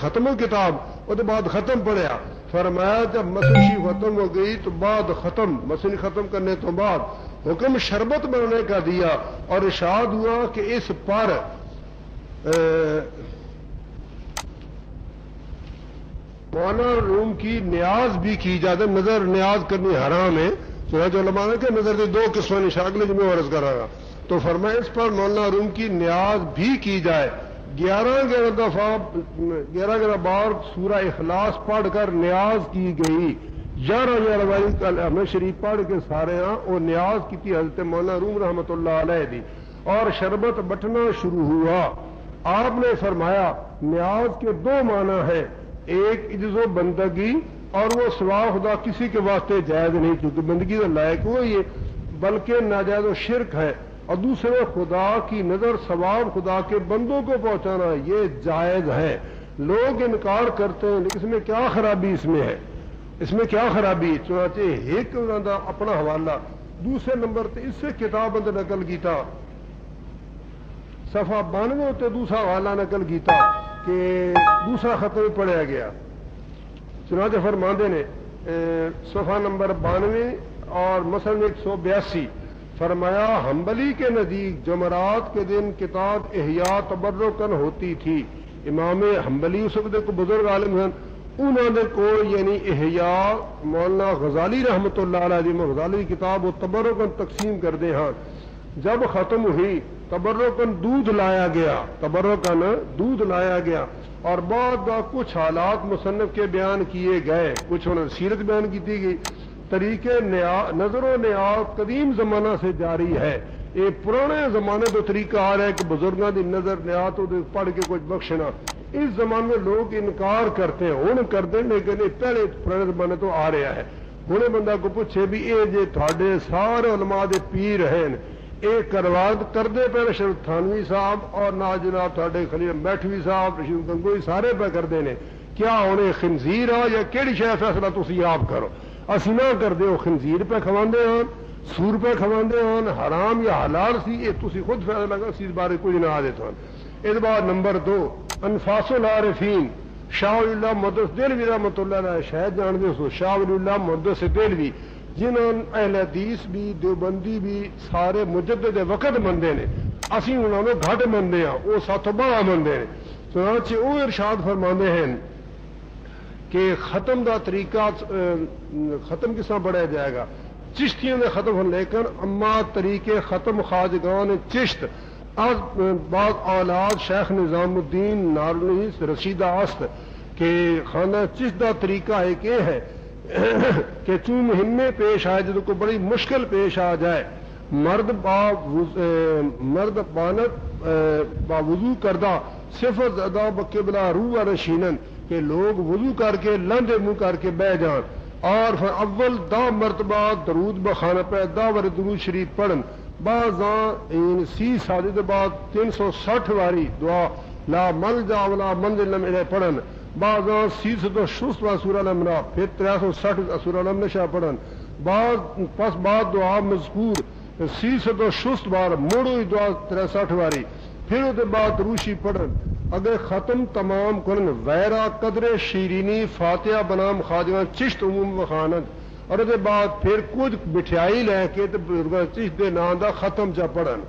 [SPEAKER 1] ختم ہو کتاب وہ بعد ختم پڑھیا، فرمایا جب مثنوی شریف ختم ہو گئی تو بعد ختم مثنوی ختم کرنے تو بعد حکم شربت بنانے کا دیا، اور ارشاد ہوا کہ اس پر مولانا روم کی نیاز بھی کی جاتی، نظر نیاز کرنی حرام ہے، چنانچہ علماء نے کہ نظر کے دو قسمیں نشاگلے جمعہ عرض کر رہا تو فرمایا اس پر مولانا روم کی نیاز بھی کی جائے، 11 دفعہ 11 بار سورہ اخلاص پڑھ کر نیاز کی گئی، 11 بار ہمیں شریف پڑھ کے سارے ہاں وہ نیاز کی تھی حضرت مولانا روم رحمۃ اللہ علیہ دی، اور شربت بٹنا شروع ہوا۔ آپ نے فرمایا نیاز کے دو معنی ہیں، ایک عجز و بندگی اور وہ سوا خدا کسی کے واسطے جائز نہیں کیونکہ بندگی کا لائق وہی ہے بلکہ ناجائز و شرک ہے، اور دوسرے خدا کی نظر ثواب خدا کے بندوں کو پہنچانا یہ جائز ہے۔ لوگ انکار کرتے ہیں لیکن اس میں کیا خرابی اس میں ہے، اس میں کیا خرابی؟ چنانچہ ایک اپنا حوالہ دوسرے نمبر تے اس سے کتاب اندر نقل کیتا صفحہ 92 تے دوسرا حوالہ نقل کیتا کہ دوسرا ختم پڑھیا گیا، چنانچہ فرماندے نے صفحہ نمبر 92 اور مثلا 182 فرمایا حنبلی کے نزدیک جمعرات کے دن کتاب احیاء تبرکن ہوتی تھی، امام حنبلی اس وقت کو بزرگ عالم ہیں انہوں نے کوئی یعنی احیاء مولانا غزالی رحمت اللہ علیہ غزالی کی کتاب وہ تبرکن تقسیم کر دے ہاں جب ختم ہوئی تبرکن دودھ لایا گیا اور بعد کچھ حالات مصنف کے بیان کیے گئے، کچھ انہوں نے سیرت بیان کی گئی، طریقے نظر و نیاز قدیم زمانہ سے جاری ہے۔ یہ پرانے زمانے تو طریقہ آ رہا ہے کہ بزرگوں کی نظر نیات پڑھ کے کچھ بخشنا، اس زمانے میں لوگ انکار کرتے ہیں، ہوں کرتے ہیں لیکن یہ پہلے پرانے زمانے تو آ رہا ہے۔ ہوں بندہ کو پوچھے بھی یہ جی تھوڑے سارے علماء دے پیر ہیں یہ کروا کرتے پہ شرف تھانوی صاحب اور نہ جناب تھوڑے خلیل میٹھوی صاحب رشید گنگوئی سارے پہ کرتے ہیں، کیا انہیں خنزیر آ یا کہڑی شاید فیصلہ تھی آپ کرو، اسی نہ کرتے ہو خنزیر پہ کھواندے ہیں سور پہ کھواندے ہیں حرام یا حلال سی یہ تھی خود فیصلہ لگا اس بارے کچھ نہ آدھے تھا۔ اس بعد نمبر 2 انفاس العارفین شاہ ولی اللہ محدث دہلوی رحمۃ اللہ علیہ شاید جانتے ہو شاہ ولی اللہ محدث دہلوی جنہوں اہل حدیث بھی دیوبندی بھی سارے مجدد وقت مندے نے، اسی انہوں نے گھٹ مندے ہیں وہ ساتھ بڑا مندے نے۔ چنانچہ وہ ارشاد فرماندے ہیں کہ ختم دا طریقہ ختم کس طرح بڑھایا جائے گا، چشتیوں نے ختم ہونے لیکن اما طریقے ختم خواجگان چشت از بعض اولاد شیخ نظام الدین نارنیس رشیدہ است کہ خانہ چشت دا طریقہ ایک یہ ہے کہ چون مہمے پیش آئے جب کو بڑی مشکل پیش آ جائے مرد بانت با وضو کردہ صفت زدہ بقبلہ روح نشینن کہ لوگ وضو کر کے لندے منہ کر کے بہ جان اور پھر اول دا مرتبہ درود بخانہ پہ دا ور درود شریف پڑھن بعضاں سی سال بعد 360 واری دعا لا ملجا ولا منزل الیہ پڑھن بعضاں 360 سورہ الامنا پھر 360 سورہ الامنشا پڑھن بعد دعا مذکور 360 بار موڑو دعا 63 واری پھر اس بعد روشی پڑھن اگر ختم تمام کرن ویرا قدر شیرینی فاتحہ بنام خواجگان چشت عموم وخانت اور اس بعد پھر کچھ مٹھائی لے کے چشت دے نام دا ختم چا پڑھن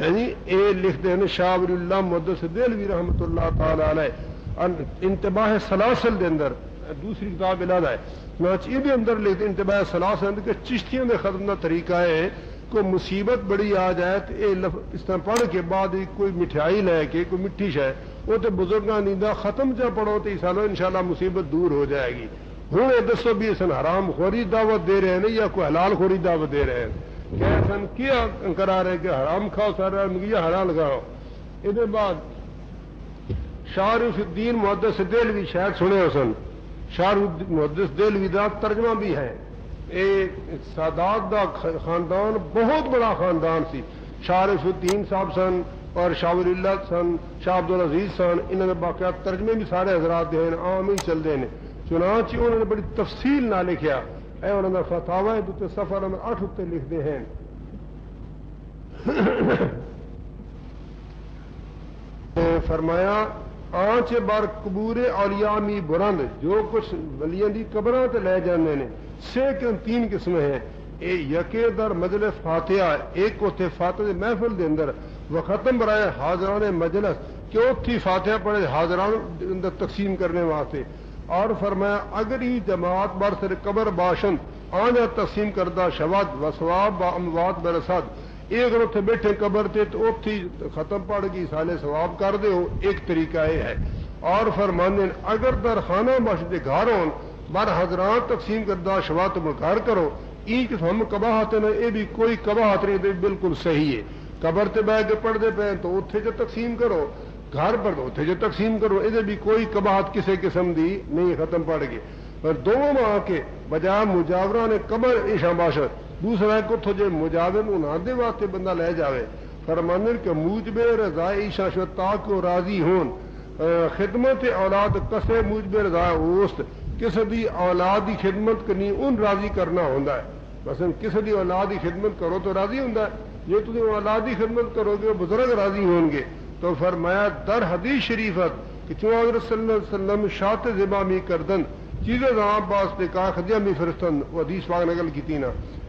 [SPEAKER 1] یعنی اے لکھتے ہیں شاہ ولی اللہ محدث دہلوی رحمۃ اللہ تعالی علیہ انتباہ سلاسل دے اندر دوسری کتاب علادہ ہے چنانچہ یہ بھی اندر لکھتے انتباہ سلاسل اندر کہ چشتیوں میں ختم کا طریقہ ہے کوئی مصیبت بڑی آ جائے تو یہ اس طرح پڑھ کے بعد کوئی مٹھائی لے کے کوئی مٹھی شے وہ تو بزرگاں نیندہ ختم چا پڑھو تو سالوں انشاءاللہ مصیبت دور ہو جائے گی۔ ہوں یہ دسو بھی اسن حرام خوری دعوت دے رہے ہیں یا کوئی حلال خوری دعوت دے رہے ہیں، کیا اسن کیا کرا رہے کہ حرام کھاؤ سارا یا حلال کھاؤ۔ اس بعد شاہ رف الدین محدث دہلوی شاید سنے ہو سن، شاہ رف محدث دہلوی دا ترجمہ بھی ہے، سادات دا خاندان بہت بڑا خاندان سی، شاہ رف الدین صاحب سن اور شاہ ولی اللہ سن شاہ عبدالعزیز سن، انہوں نے باقیات ترجمے بھی سارے حضرات دے ہیں عام ہی چلتے ہیں، چنانچہ انہوں نے بڑی تفصیل نہ لکھیا اے انہوں نے فتاوی دوتے صفحہ نمبر 8 اتنے لکھتے ہیں فرمایا آنچ بار قبور اولیاء می برند جو کچھ ولیاں دی قبراں تے لے جاندے نے سے کہ 3 قسم ہیں، اے یکے در مجلس فاتحہ ایک ہوتے فاتحہ محفل دے اندر وہ ختم برائے حاضران مجلس کہ اوتھی فاتحہ پڑھے حاضران اندر تقسیم کرنے واسطے، اور فرمایا اگر ہی جماعت بر سر قبر باشن آنا تقسیم کردہ شواد و ثواب با اموات برسد ایک اگر اتنے بیٹھے قبر تے تو اتھی ختم پڑھ گئی سالے ثواب کر دے ہو، ایک طریقہ یہ ہے۔ اور فرمانے اگر در خانہ مسجد گھر ہون بر حضران تقسیم کردہ شواد تم گھر کرو ایک ہم کباہت نے یہ بھی کوئی کباہت نہیں، بالکل صحیح ہے، قبر تے بیٹھ کے پڑھ دے پہ تو اتھے جو تقسیم کرو گھر پر تو اتھے جو تقسیم کرو یہ بھی کوئی کباہت کسی قسم دی نہیں، ختم پڑھ گئے پر دونوں ماہ کے بجائے مجاورہ نے قبر ایشا باشد دوسرا ہے کتھو جو مجاور انہاں دے واسطے بندہ لے جاوے فرمانے کہ موجب رضا ایشا شد تاک و راضی ہون خدمت اولاد کسے موجب رضا اوست کسی دی اولاد دی خدمت کرنی ان راضی کرنا ہوندا ہے، مثلا کسی دی اولاد دی خدمت کرو تو راضی ہوندا ہے، یہ تم اولاد دی خدمت کرو گے بزرگ راضی ہوں گے۔ تو فرمایا در حدیث شریفت کہ چون حضرت صلی اللہ علیہ وسلم شاط زبامی کردن چیزیں زہاں باس نے کہا خدیہ میں فرستن وہ حدیث پاک نقل کی تھی نا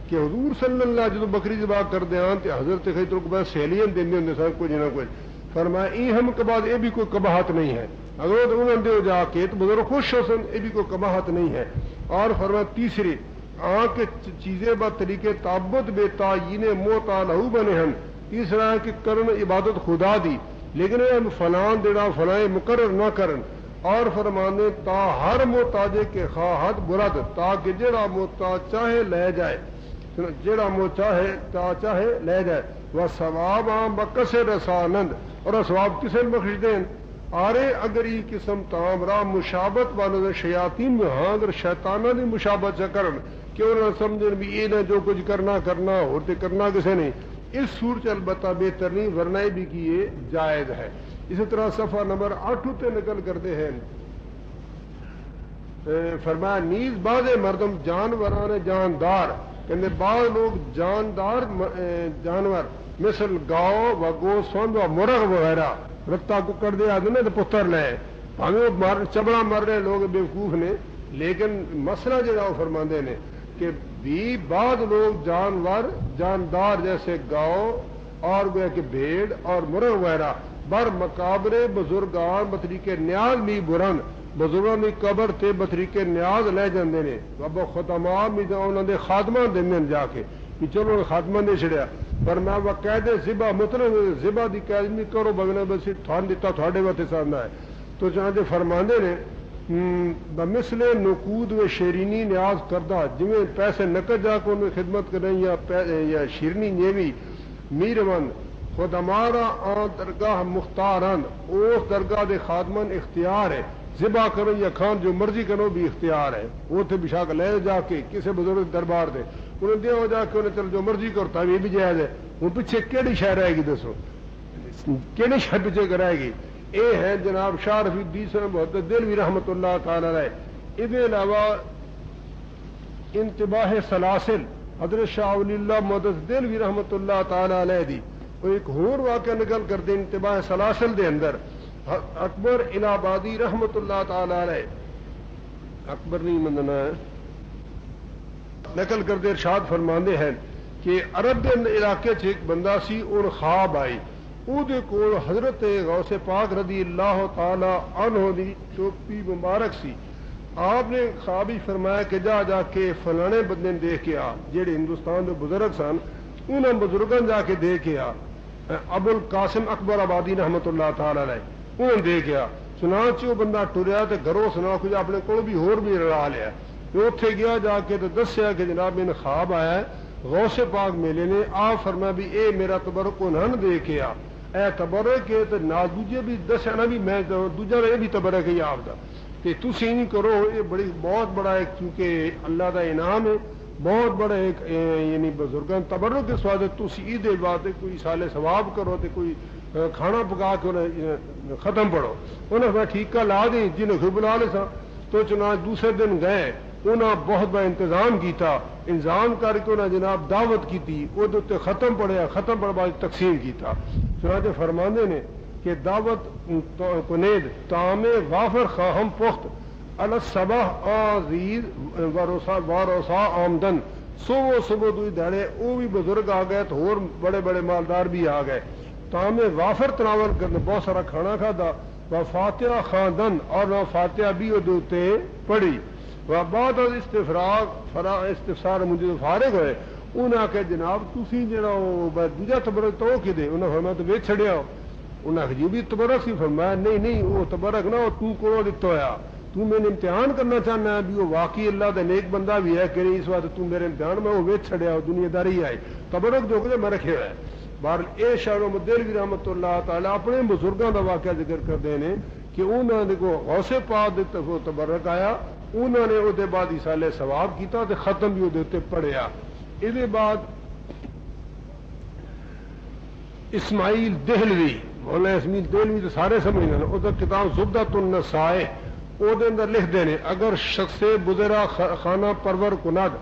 [SPEAKER 1] کہ حضور صلی اللہ جدو بکری ذبح کر دے آن تے حضرت خیط رکبہ سہیلیاں دیں دے سان کچھ نہ کچھ فرمایا ای ہم کے بعد یہ بھی کوئی قباحت نہیں ہے، اگر انہوں نے جا کے تو بزرگ خوش ہو سن، یہ بھی کوئی قباحت نہیں ہے۔ اور فرمایا تیسری آنکھ چیزیں با طریقے تعبد بے تعین موتا لہو بنے ہن، تیسرا ہے کہ کرن عبادت خدا دی لیکن فلان دینا فلاں مقرر نہ کرن، اور فرمانے تا ہر محتاجے کے خواہد برد، تاکہ جڑا محتاج چاہے لے جائے، جڑا چاہے لے جائے، وہ ثواب عام بکس رسانند، اور ثواب کسے بخش دیں۔ آرے اگر یہ قسم تام راہ مشابت والوں شیاطین میں ہاں اگر شیطانہ دی مشابت سے کرن کہ انہوں نے سمجھن بھی یہ نہ جو کچھ کرنا ہوتے کرنا کسے نہیں، اس صورت البتہ بہتر نہیں، ورنہ بھی کہ یہ جائز ہے۔ اسی طرح صفحہ نمبر 8 تے نقل کرتے ہیں، فرمایا نیز بعض مردم جانوران جاندار، کہنے بعض لوگ جاندار جانور مثل گاؤ و گو سوند و مرغ وغیرہ رتا ککڑ دے آدھے تو پتر لے، ہمیں چبڑا مر رہے لوگ بیوقوف نے، لیکن مسئلہ جڑا وہ فرماندے نے کہ بھی بعض لوگ جاندار جیسے گاؤ اور گویا کہ بھیڑ اور مرغ وغیرہ بر مقابرے بزرگان بطریقے نیاز می برن، بزرگوں کی قبر تے بطریقے نیاز لے جاندے نے، اب ختمہ بھی انہوں نے خاتمہ دینے جا کے کہ چلو خاتمہ دے چھڑیا، پر میں وقاعدے ذبح مطلب ذبح دی قید نہیں کرو بگنے بس تھان دیتا تھوڑے وقت سامنا ہے، تو چنانچہ فرماندے نے بمثل نقود و شیرینی نیاز کردہ، جویں پیسے نقد جا کو انہیں خدمت کریں یا شیرنی نیوی میروند خود ہمارا آن درگاہ مختاران، اس درگاہ دے خادمن اختیار ہے، ذبح کرو یا کھان جو مرضی کرو بھی اختیار ہے، وہ تھے بشاک لے جا کے کسی بزرگ دربار دے انہیں دیا ہو جا کے انہیں چل جو مرضی کرتا ہے یہ بھی جائز ہے، وہ پیچھے کیڑی شہ رہے گی دسو، کیڑی شہ پیچھے کرائے گی؟ اے ہے جناب شاہ رفیع الدین صاحب محدث دہلوی رحمۃ اللہ تعالی علیہ۔ اس کے علاوہ انتباہ سلاسل حضرت شاہ ولی اللہ محدث دہلوی رحمۃ اللہ تعالی علیہ دی وہ ایک اور واقعہ نقل کر دیں انتباہ سلاسل دے اندر، اکبر الہ آبادی رحمۃ اللہ تعالی علیہ، اکبر نہیں مندنا ہے، نقل کر دے ارشاد فرماندے ہیں کہ عرب دے علاقے چ ایک بندہ سی اور خواب آئی، او دے کول حضرت غوث پاک رضی اللہ تعالی عنہ دی ٹوپی مبارک سی، آپ نے خواب ہی فرمایا کہ جا کے فلانے بندے دیکھ کے آ، جہے ہندوستان دے بزرگ سن انہوں بزرگوں جا کے دیکھ کے آ، ابو القاسم اکبر آبادی رحمۃ اللہ تعالی علیہ انہوں دیکھ کے آ، چنانچہ وہ بندہ ٹریا تے گھروں سنا کچھ اپنے کو بھی ہور بھی رلا لیا، اتنے گیا جا کے تو دسیا کہ جناب میں نے خواب آیا ہے غوث پاک میلے نے، آپ فرمایا بھی اے میرا تبرک انہوں دیکھ کے آ، اے تبرک ہے تو نہ دوجے بھی دسیا نا بھی میں دوجا یہ بھی تبرک ہے آپ کا، کہ تسی نہیں کرو، یہ بہت بڑا ایک چونکہ اللہ کا انعام ہے، بہت بڑا ایک یعنی بزرگان تبرک کے سواد تسی عید بات ہے کوئی سال ثواب کرو تو کوئی کھانا پکا کے ختم پڑھو، انہیں میں ٹھیک کا لا دی جنہیں خوب بلا لے سا، تو چنانچہ دوسرے دن گئے انہاں بہت بڑا انتظام کیتا، انتظام کر کے انہاں جناب دعوت کی تھی، وہ دوتے ختم پڑھیا، ختم پڑھ بعد تقسیم کیتا، چنانچہ فرماندے نے کہ دعوت کنید طعام وافر خواہم پخت الصبح آزیز واروسا آمدن، صبح دوئی دھڑے وہ بھی بزرگ آ گئے تو اور بڑے بڑے مالدار بھی آ گئے، طعام وافر تناول کرنے بہت سارا کھانا کھادا، و فاتحہ خواندن اور نہ فاتحہ بھی وہ دوتے پڑھی، و بعد از استفسار مجھے فارغ ہوئے، انہاں کہ جناب تسی جڑا دوجا تبرک تو کہ دے، انہاں فرمایا تو ویچ چھڑیا، انہاں کہ بھی تبرک سی، فرمایا نہیں وہ تبرک نہ ہو تو کو دتا ہویا، تو میں نے امتحان کرنا چاہنا ہے بھی وہ واقعی اللہ دا نیک بندہ بھی ہے کہ نہیں، اس وقت تو میرے امتحان میں وہ ویچ چھڑیا دنیا داری آئی، تبرک جو کہ میں رکھے ہوئے بار اے شاہ دہلوی رحمۃ اللہ تعالی اپنے بزرگوں کا واقعہ ذکر کرتے ہیں کہ انہوں نے کو غوث پاک تبرک آیا، انہوں نے وہ بعد ایسال ثواب کیتا تے ختم بھی وہ پڑھیا۔ اس بعد اسماعیل دہلوی، مولانا اسماعیل دہلوی تو سارے سمجھنے وہ کتاب زبدۃ النسائے وہ اندر لکھ دینے، اگر شخص بزرا خانہ پرور کند،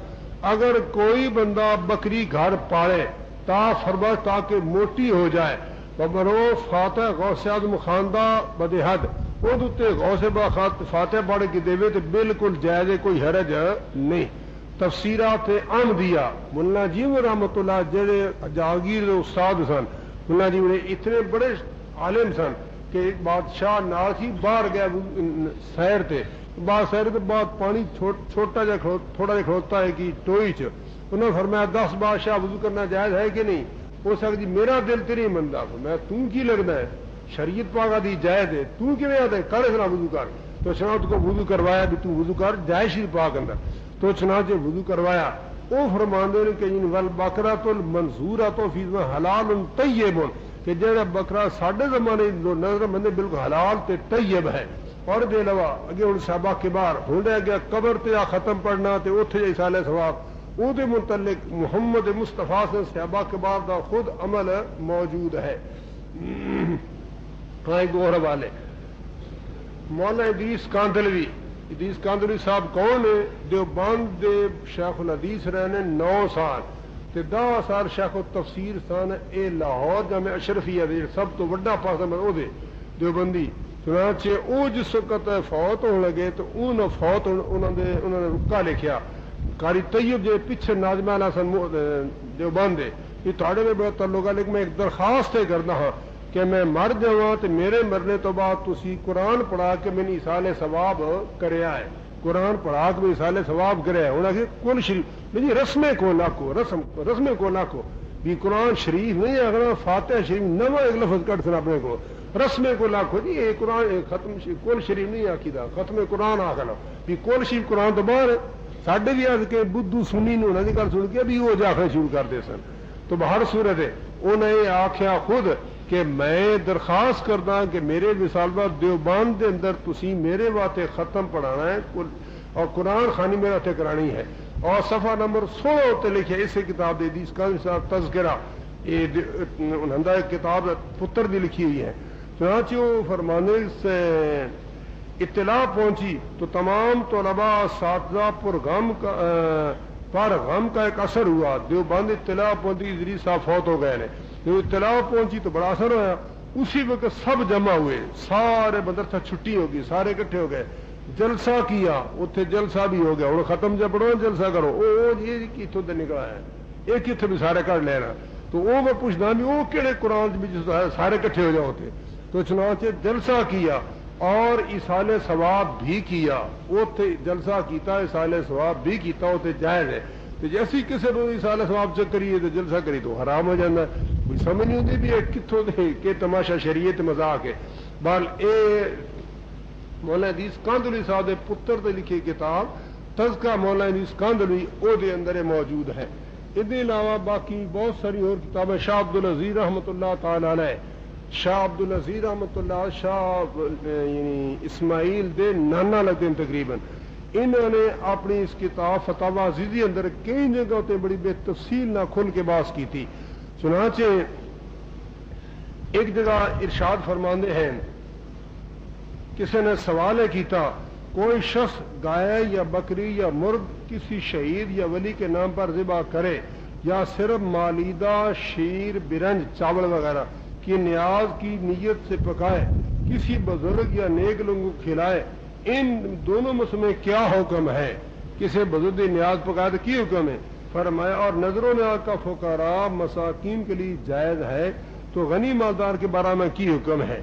[SPEAKER 1] اگر کوئی بندہ بکری گھر پالے تا فرما تاکہ موٹی ہو جائے، برو فاتح غوث اعظم خاندہ بدحد وہ دوتے غوث با فاتح پڑھ کے دے تو بالکل جائز، کوئی حرج نہیں۔ تفسیرات احمدیہ مولانا جی رحمۃ اللہ جڑے جاگیر استاد سن، مولانا جی نے اتنے بڑے عالم سن کہ ایک بادشاہ نال سی باہر گیا سیر تے بعد سیر تو بعد پانی چھوٹا جا تھوڑا جا کھڑوتا ہے کہ ٹوئی چ انہوں نے فرمایا 10 بادشاہ وضو کرنا جائز ہے کہ نہیں؟ ہو سکتی میرا دل تیری منتا میں کی لگتا ہے شریعت پاک دی جائز ہے کیوں آتا ہے کڑے سنا وضو کر تو چنانچہ کو وضو کروایا بھی تو وضو کر جائز شریف پاک اندر تو چنانچہ وضو کروایا وہ فرماندے نے کہ ول بکرۃ المنظورۃ فی حلال طیب کہ جہاں بکرا ساڈے زمانے نظر بندے بالکل حلال تے طیب ہے اور دے علاوہ اگے ہوں صحابہ کے باہر ہوں رہ گیا قبر تے ختم پڑھنا تے اوتھے ایصال ثواب وہ دے متعلق محمد مصطفیٰ سے صحابہ کے بعد دا خود عمل موجود ہے. ہاں ایک اور حوالے مولانا ادریس کاندلوی صاحب کون ہے؟ دیوبند دے شیخ الحدیث رہنے 9 سال تے 10 سال شیخ التفسیر سن اے لاہور جامع اشرفیہ دے سب تو وڈا پاس او دے دیوبندی. چنانچہ او جس وقت فوت ہونے لگے تو انہوں نے رکا لکھیا قاری طیب جی پیچھے ناظم علیہ سن دیوبند دے یہ تھوڑے میں بڑا تعلق ہے لیکن میں ایک درخواست کرنا ہاں کہ میں مر جاواں تے میرے مرنے تو بعد تسی قرآن پڑھا کے میں ایصال ثواب کریا ہے قرآن پڑھا کے ایصال ثواب کریا ہے. انہوں نے کل شریف نہیں رسمیں کو ناکو رسمیں کو ناکو بھی قرآن شریف نہیں اگر فاتح شریف نواں ایک لفظ کٹ سن اپنے کو رسمیں کو لاکھو جی یہ قرآن ختم کل شریف نہیں آخیدہ ختم قرآن آخنا بھی کل شریف قرآن تو باہر ساڈے بھی آج کے بدھو سنی نے انہوں نے گل سن کے بھی وہ جاخنا شروع کرتے سن. تو باہر صورت ہے انہیں یہ آخیا خود کہ میں درخواست کردا کہ میرے وصال بعد دیوبند دے اندر تسی میرے واسطے ختم پڑھانا ہے اور قرآن خانی میرے ہاتھے کرانی ہے. اور صفحہ نمبر 16 تے لکھے اس کتاب دے حدیث کا تذکرہ یہ انہوں ایک کتاب پتر دی لکھی ہوئی ہے. چنانچہ وہ فرمانے سے اطلاع پہنچی تو تمام طلباء اساتذہ پر غم کا ایک اثر ہوا. دیوبند اطلاع پہنچی ادریس صاحب فوت ہو گئے جو اطلاع پہنچی تو بڑا اثر ہوا. اسی وقت سب جمع ہوئے سارے مدرسہ چھٹی ہوگی سارے اکٹھے ہو گئے جلسہ کیا اتنے جلسہ بھی ہو گیا. ہوں ختم جب پڑھو جلسہ کرو یہ کتوں سے نکلا ہے یہ کتنے بھی سارے کر لینا تو وہ میں پوچھنا بھی وہ کہڑے قرآن بھی سارے اکٹھے ہو جاؤ تھے. تو چنانچہ جلسہ کیا اور ایصال ثواب بھی کیا اوتھے جلسہ کیتا ایصال ثواب بھی کیتا اوتھے جائز ہے. تو جیسی کسی کو ایصال ثواب چ کریے تو جلسہ کری تو حرام ہو جاتا ہے. کوئی سمجھ نہیں ہوتی بھی یہ کتوں دے کہ تماشا شریعت مذاق ہے. بال اے مولانا ادریس کاندلوی صاحب دے پتر تے لکھی کتاب تذکرہ مولانا ادریس کاندلوی او دے اندر موجود ہے. اس کے علاوہ باقی بہت ساری اور کتابیں شاہ عبدالعزیز رحمۃ اللہ تعالی علیہ شاہ عبدالعزیز رحمۃ اللہ شاہ یعنی اسماعیل دے نانا لگتے ہیں تقریباً انہوں نے اپنی اس کتاب فتاوی عزیزی اندر کئی جگہوں تے بڑی بے تفصیل نہ کھل کے بات کی تھی. چنانچہ ایک جگہ ارشاد فرماندے ہیں کسی نے سوال کیتا کوئی شخص گائے یا بکری یا مرغ کسی شہید یا ولی کے نام پر ذبح کرے یا صرف مالیدہ شیر برنج چاول وغیرہ کی نیاز کی نیت سے پکائے کسی بزرگ یا نیک لوگوں کو کھلائے ان دونوں میں کیا حکم ہے؟ کسی بزرگ نیاز پکائے تو کی حکم ہے؟ فرمایا اور نظروں میں کا فقراء مساکین کے لیے جائز ہے تو غنی مالدار کے بارے میں کی حکم ہے؟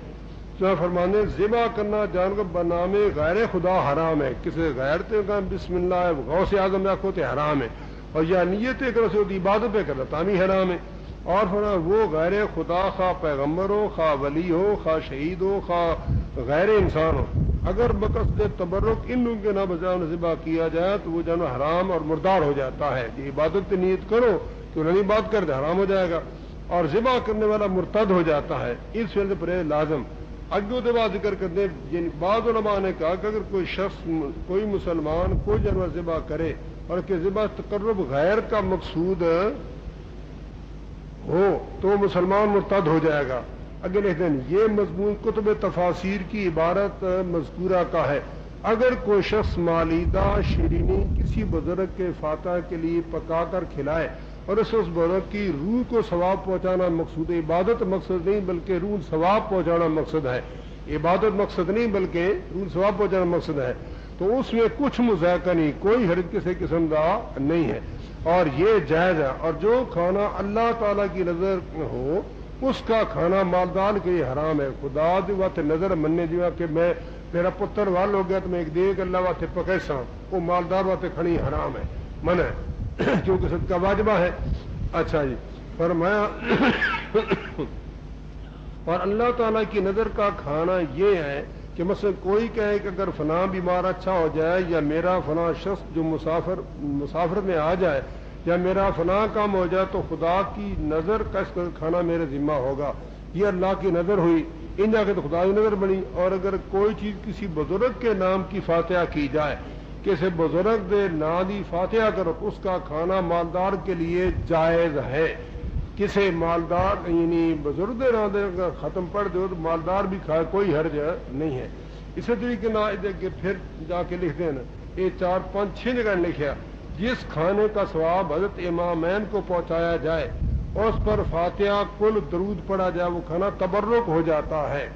[SPEAKER 1] تو فرمانے ذبح کرنا جان کو بنامے غیر خدا حرام ہے. کسی غیر تے بسم اللہ غوث اعظم رکھو تے حرام ہے اور یا نیت کرو سے عبادت پہ کرنا تانی حرام ہے. اور فرمایا وہ غیر خدا خواہ پیغمبر ہو خواہ ولی ہو خواہ شہید ہو خواہ غیر انسان ہو اگر بقصد تبرک ان لوگوں کے نہ بجائے ذبح کیا جائے تو وہ جانو حرام اور مردار ہو جاتا ہے. یہ عبادت کی نیت کرو تو نہیں بات کر دے حرام ہو جائے گا اور ذبح کرنے والا مرتد ہو جاتا ہے. اس فیل سے پرہیز لازم. اگو دبا ذکر کرتے ہیں بعض علماء نے کہا کہ اگر کوئی شخص کوئی مسلمان کوئی جانور ذبح کرے اور کہ ذبح تقرب غیر کا مقصود ہو تو مسلمان مرتد ہو جائے گا. اگے لکھتے ہیں یہ مضمون کتب تفاسیر کی عبارت مذکورہ کا ہے. اگر کوئی شخص مالیدہ شیرینی کسی بزرگ کے فاتح کے لیے پکا کر کھلائے اور اس بزرگ کی روح کو ثواب پہنچانا مقصود ہے. عبادت مقصد نہیں بلکہ روح ثواب پہنچانا مقصد ہے. عبادت مقصد نہیں بلکہ روح ثواب پہنچانا مقصد ہے. تو اس میں کچھ مذائقہ نہیں کوئی حرج کسی قسم کا نہیں ہے اور یہ جائز ہے. اور جو کھانا اللہ تعالیٰ کی نظر ہو اس کا کھانا مالدار کے لیے حرام ہے. خدا دی وقت نظر مننے دیوا کہ میں میرا پتر وال ہو گیا تو میں ایک دیگ اللہ واسطے پکے سا وہ مالدار واسطے کھانی حرام ہے من ہے کیونکہ صدقہ واجبہ ہے. اچھا جی فرمایا اور اللہ تعالیٰ کی نظر کا کھانا یہ ہے کہ مثلا کوئی کہے کہ اگر فلاں بیمار اچھا ہو جائے یا میرا فلاں شخص جو مسافر میں آ جائے یا میرا فلاں کام ہو جائے تو خدا کی نظر کا اس کا کھانا میرے ذمہ ہوگا. یہ اللہ کی نظر ہوئی ان جا کے تو خدا کی نظر بنی. اور اگر کوئی چیز کسی بزرگ کے نام کی فاتحہ کی جائے کسی بزرگ دے نا دی فاتحہ کرو تو اس کا کھانا مالدار کے لیے جائز ہے. کسی مالدار یعنی بزرگ دے نا دے ختم پڑھ دو تو مالدار بھی کھائے کوئی حرج نہیں ہے. اسی طریقے نہ پھر جا کے لکھ دیں یہ 4 5 6 جگہ لکھا جس کھانے کا ثواب حضرت امامین کو پہنچایا جائے اس پر فاتحہ کل درود پڑھا جائے وہ کھانا تبرک ہو جاتا ہے.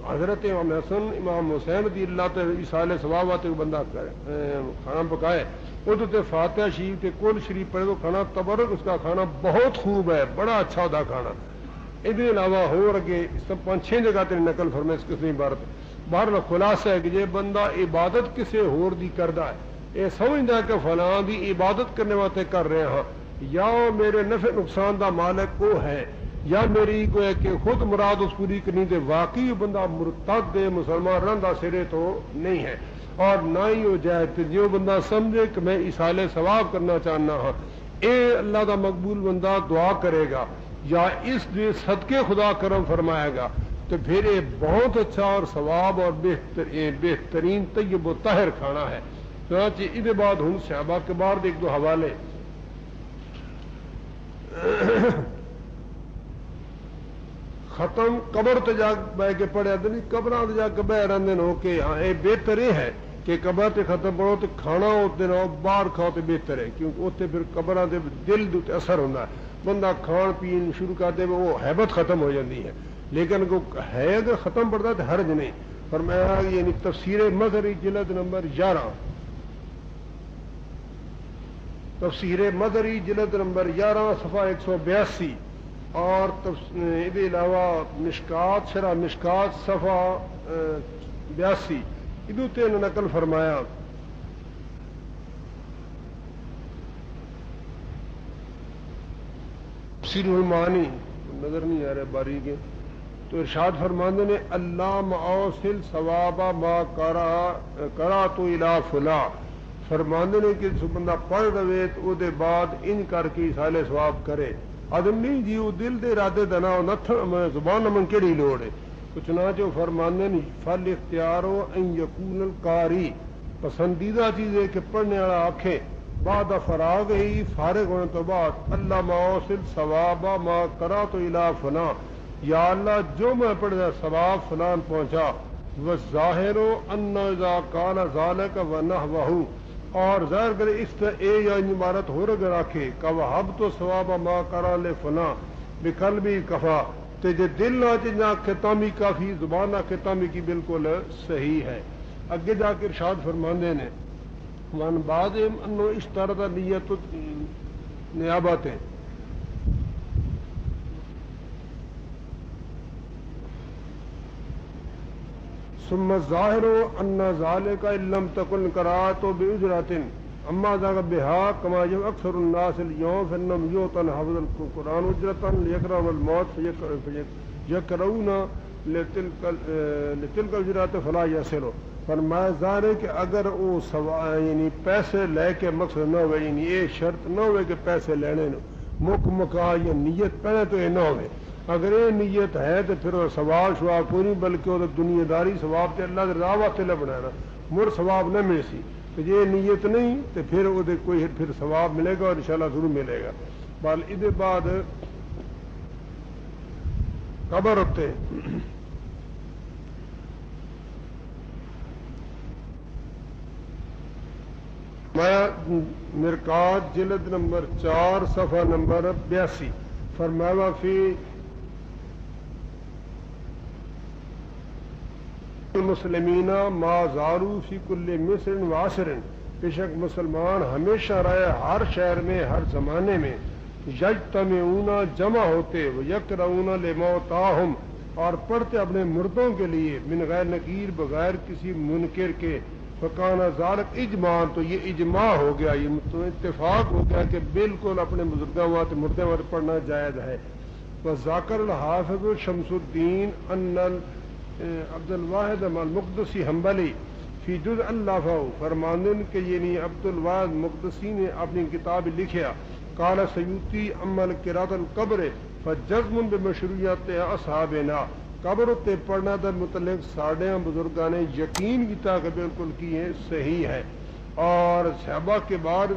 [SPEAKER 1] حضرت امام حسن امام حسین رضی اللہ تے ایصال ثواب آتے بندہ کھانا پکائے وہ تو فاتحہ شریف تے کل شریف پڑھے تو کھانا تبرک اس کا کھانا بہت خوب ہے بڑا اچھا ہوتا کھانا. اس علاوہ ہو رگے سب 5 6 جگہ تے نقل فرمائے اس قسم عبارت باہر خلاصہ ہے کہ یہ بندہ عبادت کسے ہور دی کردا ہے یہ سمجھدا کہ فلاں دی عبادت کرنے واسطے کر رہے ہاں یا میرے نفع نقصان دا مالک وہ ہے یا میری کو ہے کہ خود مراد اس پوری کرنی دے واقعی بندہ مرتد دے مسلمان رہندا سرے تو نہیں ہے. اور نہ ہی ہو جائے تو جو بندہ سمجھے کہ میں ایصال ثواب کرنا چاہنا ہاں اے اللہ دا مقبول بندہ دعا کرے گا یا اس دے صدقے خدا کرم فرمائے گا تو پھر یہ بہت اچھا اور ثواب اور بہترین طیب و طاہر کھانا ہے. چنانچہ اس بعد ہوں صحابہ کے بعد ایک دو حوالے ختم قبر تو جا بہ کے پڑھے نہیں قبر جا کے بہ رہے ہو کہ ہاں یہ بہتر یہ ہے کہ قبر تے ختم پڑھو تو کھانا اتنے رہو باہر کھاؤ تو بہتر ہے کیونکہ اتنے پھر قبر دے دل دے اثر ہوتا ہے بندہ کھان پین شروع کر دے وہ حیبت ختم ہو جاتی ہے. لیکن ہے اگر ختم پڑتا تو حرج نہیں. فرمایا یعنی تفسیر مظہری جلد نمبر 11 تفسیر مظہری جلد نمبر 11 صفحہ 182 اور اس علاوہ مشکات شرح مشکات صفحہ 82 ادو تین نقل فرمایا تفسیر المعانی نظر نہیں آ رہے باریک تو ارشاد فرماندے نے اللہ معوصل ثواب ما کرا تو الا فلا فرماندے نے کہ بندہ پڑھ رہے تو دے بعد ان کر کے ایصال ثواب کرے آدم نہیں جی وہ دل دے ارادے دنا نتھ زبان من کیڑی لوڑ ہے کچھ نہ جو فرماندے نہیں فل اختیارو ان یکون القاری پسندیدہ چیز ہے کہ پڑھنے والا آنکھیں بعد فراغ ہی فارغ ہونے تو بعد اللہ معوصل ثواب ما کرا تو الا فنا یا اللہ جو میں پڑھا ثواب فلان پہنچا وظاہر ان اذا قال ذلك ونحوه اور ظاہر کرے اس طرح اے یا عبارت ہو رہا رکھے کہ وہب تو ثواب ما کرا لے فلاں بقلبی کفا تے جے دل نہ چنجا ختامی کافی زبان نہ ختامی کی بالکل صحیح ہے. اگے جا کے ارشاد فرماندے نے وان بعد انو اشترط نیت نیابت ثم الظاہر ان ذلك ان لم تكن قرات باجرات اما ذاك بها كما يجب اکثر الناس اليوم فانهم يؤتون حفظ القران اجرة ليكرهوا الموت فيكرهون لتلك الاجرات فلا يصلوا. فرمایا ظاہر ہے کہ اگر وہ یعنی پیسے لے کے مقصد نہ ہوئے یعنی یہ شرط نہ ہوئے کہ پیسے لینے مک مکا یا نیت پہلے تو یہ نہ ہوئے اگر یہ نیت ہے تو پھر ثواب شواب پوری بلکہ وہ دنیا داری ثواب تے اللہ رضا واسطے نہ بنانا مر ثواب نہ مل سی تو یہ نیت نہیں تو پھر وہ کوئی پھر ثواب ملے گا اور انشاءاللہ ضرور ملے گا. بال اس بعد قبر ہوتے مرکات جلد نمبر 4 صفحہ نمبر 82 فرمایا فی المسلمین ما زارو فی کل مصر وعصر بے شک مسلمان ہمیشہ رہے ہر شہر میں ہر زمانے میں یجتمعون جمع ہوتے وہ یقرؤون لموتاہم اور پڑھتے اپنے مردوں کے لیے من غیر نکیر بغیر کسی منکر کے فکان ذالک اجماع تو یہ اجماع ہو گیا یہ تو اتفاق ہو گیا کہ بالکل اپنے بزرگوں وہاں مردے وہاں پڑھنا جائز ہے وذاکر الحافظ شمس الدین ان عبد الواحد المقدسی حنبلی فی جزء اللہ فرماندن کہ یعنی عبد الواحد مقدسی نے اپنی کتاب لکھیا قال سیوطی عمل قرات القبر فجزم بمشروعیت اصحابنا قبر تے پڑھنا در متعلق ساڑھے بزرگاں نے یقین کیتا کہ بالکل کی ہے صحیح ہے اور صحابہ کے بعد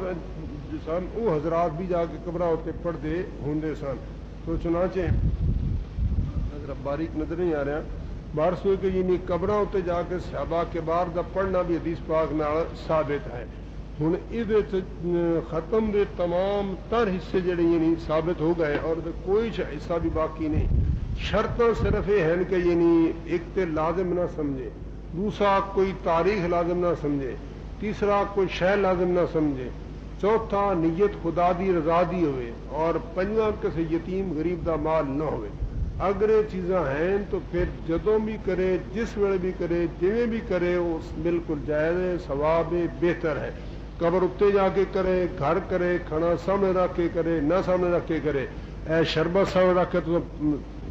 [SPEAKER 1] سن وہ حضرات بھی جا کے قبرہ ہوتے پڑھتے ہوندے سن تو چنانچہ اگر باریک نظر نہیں آ رہا بار سوئے کہ یعنی قبرہ ہوتے جا کے صحابہ کے بعد دا پڑھنا بھی حدیث پاک نال ثابت ہے ہن یہ ختم دے تمام تر حصے جڑے یعنی ثابت ہو گئے اور کوئی حصہ بھی باقی نہیں شرطاں صرف یہ ہیں کہ یعنی ایک تے لازم نہ سمجھے دوسرا کوئی تاریخ لازم نہ سمجھے تیسرا کوئی شے لازم نہ سمجھے چوتھا نیت خدا دی رضا دی ہوئے اور پنجواں کسی یتیم غریب دا مال نہ ہوئے اگر یہ چیزاں ہیں تو پھر جدوں بھی کرے جس ویلے بھی کرے جویں بھی کرے وہ بالکل جائز ہے ثواب بہتر ہے قبر اتے جا کے کرے گھر کرے کھانا سامنے رکھ کے کرے نہ سامنے رکھ کے کرے اے شربت سامنے رکھ کے تو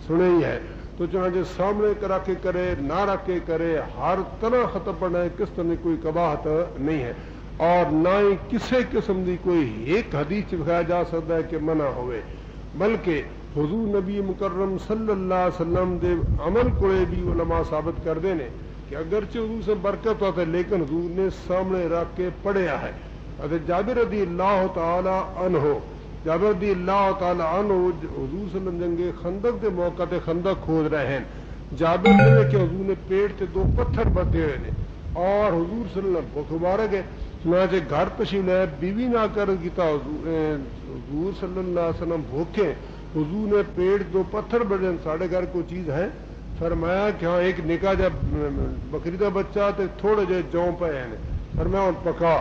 [SPEAKER 1] سنے ہی ہے تو چنانچہ سامنے رکھ کے کرے نہ رکھ کے کرے ہر طرح ختم پڑنا ہے کس طرح کوئی قباحت نہیں ہے اور نہ ہی کسی قسم کی کوئی ایک حدیث دکھایا جا سکتا ہے کہ منع ہوئے بلکہ حضور نبی مکرم صلی اللہ علیہ وسلم دے عمل کو بھی علماء ثابت کر دینے کہ اگرچہ حضور سے برکت ہوتا ہے لیکن حضور نے سامنے رکھ کے پڑھیا ہے حضرت جابر رضی اللہ تعالی عنہ جابر رضی اللہ تعالی عنہ حضور صلی اللہ علیہ وسلم جنگ خندق دے موقع تے خندق کھود رہے ہیں جابر نے کہ حضور نے پیٹ تے دو پتھر بدے ہوئے نے اور حضور صلی اللہ علیہ وسلم مبارک ہے چنانچہ گھر تشریف لائے بیوی نہ کر کیتا حضور صلی اللہ علیہ وسلم بھوکے حضور نے پیٹ دو پتھر بڑے ساڑھے گھر کوئی چیز ہے فرمایا کہ ہاں ایک نکاح جب بکری کا بچہ تے تھوڑے جے جوں پہ ہیں فرمایا ان پکا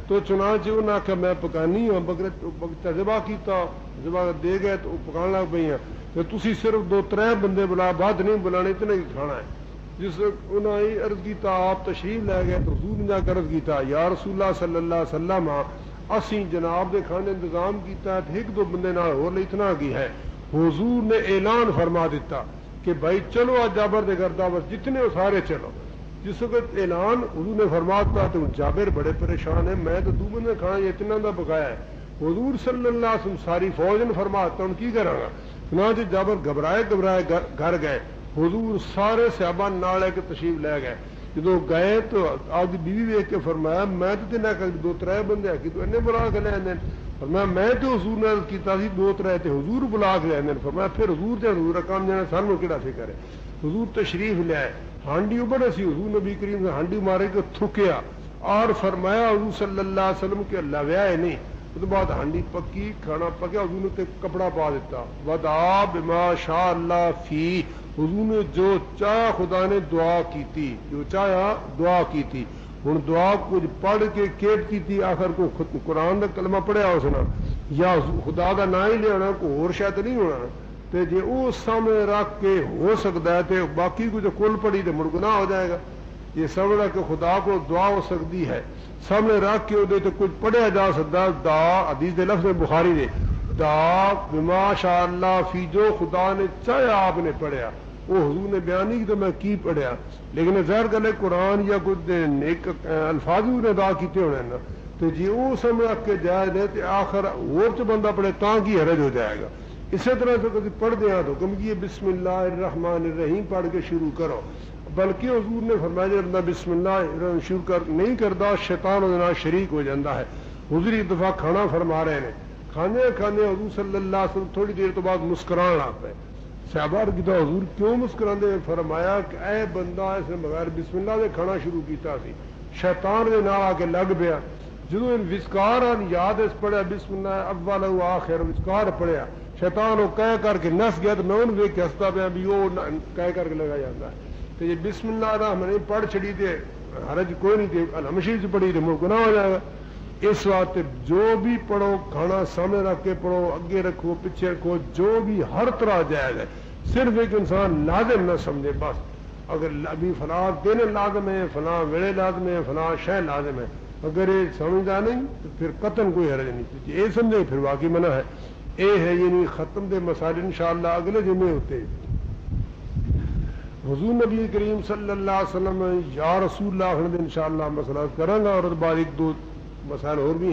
[SPEAKER 1] تو چنانچہ انہوں نے آخیا میں پکانی ہوں بکرا ذبح کیتا ذبح دے گئے تو پکان لگ پی ہیں تو تسی صرف دو ترے بندے بلا بعد نہیں بلانے اتنا ہی کھانا ہے جس انہوں نے عرض کیتا آپ تشریف لے گئے تو حضور نے جا کر عرض کیتا یا رسول اللہ صلی اللہ علیہ وسلم اسی جناب دے کھانے انتظام کیتا ہے ایک دو بندے نال ہو لئی اتنا کی ہے حضور نے اعلان فرما دیتا کہ بھائی چلو آج جابر دے گھر دعوت جتنے ہو سارے چلو جس وقت اعلان حضور نے فرما دیتا تو جابر بڑے پریشان ہیں میں تو دو بندے کھانا یہ اتنا دا بقایا ہے حضور صلی اللہ علیہ وسلم ساری فوج نے فرما دیتا ان کی کراں گا چنانچہ جابر گھبرائے گھر گئے حضور سارے صحابہ نال کے تشریف لے گئے جدو گئے تو آپ کی بیوی ویکھ کے فرمایا میں تو تین دو ترے بندے آ تو انہیں بلا کے لے آدھے فرمایا میں تو حضور نے کیتا سی دو ترے تے حضور بلا کے لے آدھے فرمایا پھر حضور تے حضور کام جانا سانو کہڑا فکر ہے حضور تشریف لے آئے ہانڈی ابڑے سی حضور نبی کریم نے ہانڈی مارے کے تھکیا اور فرمایا حضور صلی اللہ علیہ وسلم کے لویا ہے نہیں اس کے بعد ہانڈی پکی کھانا پکیا حضور نے کپڑا پا دیتا ودا بما شاء اللہ فی حضور نے جو چاہا خدا نے دعا کی تھی جو چاہا دعا کی تھی ہوں دعا کچھ پڑھ کے کیٹ کی تھی آخر کو قرآن کا کلمہ پڑھیا اس نے یا خدا کا نام ہی لیا کوئی اور شاید نہیں ہونا تے جے وہ سامنے رکھ کے ہو سکتا ہے تے باقی کچھ کل پڑی تو مڑ گناہ ہو جائے گا یہ سمجھنا کہ خدا کو دعا ہو سکتی ہے سامنے رکھ کے وہ کچھ پڑھیا جا سکتا دعا حدیث دے لفظ بخاری نے دعا بما شاء اللہ فی جو خدا نے چاہیا آپ نے پڑھیا وہ حضور نے بیان نہیں تو میں کی پڑھیا لیکن ظاہر گل ہے قرآن یا کچھ نیک الفاظ بھی انہیں ادا کیتے ہونے نا تو جی وہ سمجھ رکھ کے جائے دے تو آخر اور چ بندہ پڑھے تاں کی حرج ہو جائے گا اسی طرح سے کبھی پڑھ دیا تو کم کی بسم اللہ الرحمن الرحیم پڑھ کے شروع کرو بلکہ حضور نے فرمایا جب بندہ بسم اللہ شروع نہیں کرتا شیطان وہ شریک ہو جاتا ہے حضور ایک دفعہ کھانا فرما رہے ہیں کھانے کھانے حضور صلی اللہ علیہ وسلم تھوڑی دیر تو بعد مسکران لگ پے صحابہ کیتا حضور کیوں مسکراندے فرمایا کہ اے بندہ اس نے بغیر بسم اللہ دے کھانا شروع کیتا سی شیطان دے نال آ کے لگ پیا جدوں ان وسکار یاد اس پڑھیا بسم اللہ اول و آخر وسکار پڑھیا شیطان وہ کہہ کر کے نس گیا تو میں انہوں ویکھ کے ہستا پیا بھی وہ کہہ کر کے لگا جاتا ہے تو یہ بسم اللہ الرحمن پڑھ چھڑی تے حرج کوئی نہیں تے الحمد شریف پڑھی تے گناہ ہو جائے گا اس واسطے جو بھی پڑھو کھانا سامنے رکھ کے پڑھو، اگے رکھو پیچھے رکھو، جو بھی ہر طرح جائز ہے، صرف ایک انسان لازم نہ سمجھے بس، اگر ابھی فلاں دن لازم ہے، فلاں ویڑے لازم ہے، فلاں شے لازم ہے، اگر یہ سمجھتا نہیں تو پھر قطن کوئی حرج نہیں، یہ سمجھے پھر واقعی منع ہے۔ یہ ہے یعنی ختم دے مسائل انشاءاللہ اگلے جمعے ہوتے ہیں۔ حضور نبی کریم صلی اللہ علیہ وسلم یا رسول اللہ انشاءاللہ مسئلہ کریں گا، اور بعد ایک دو مسائل اور بھی ہیں۔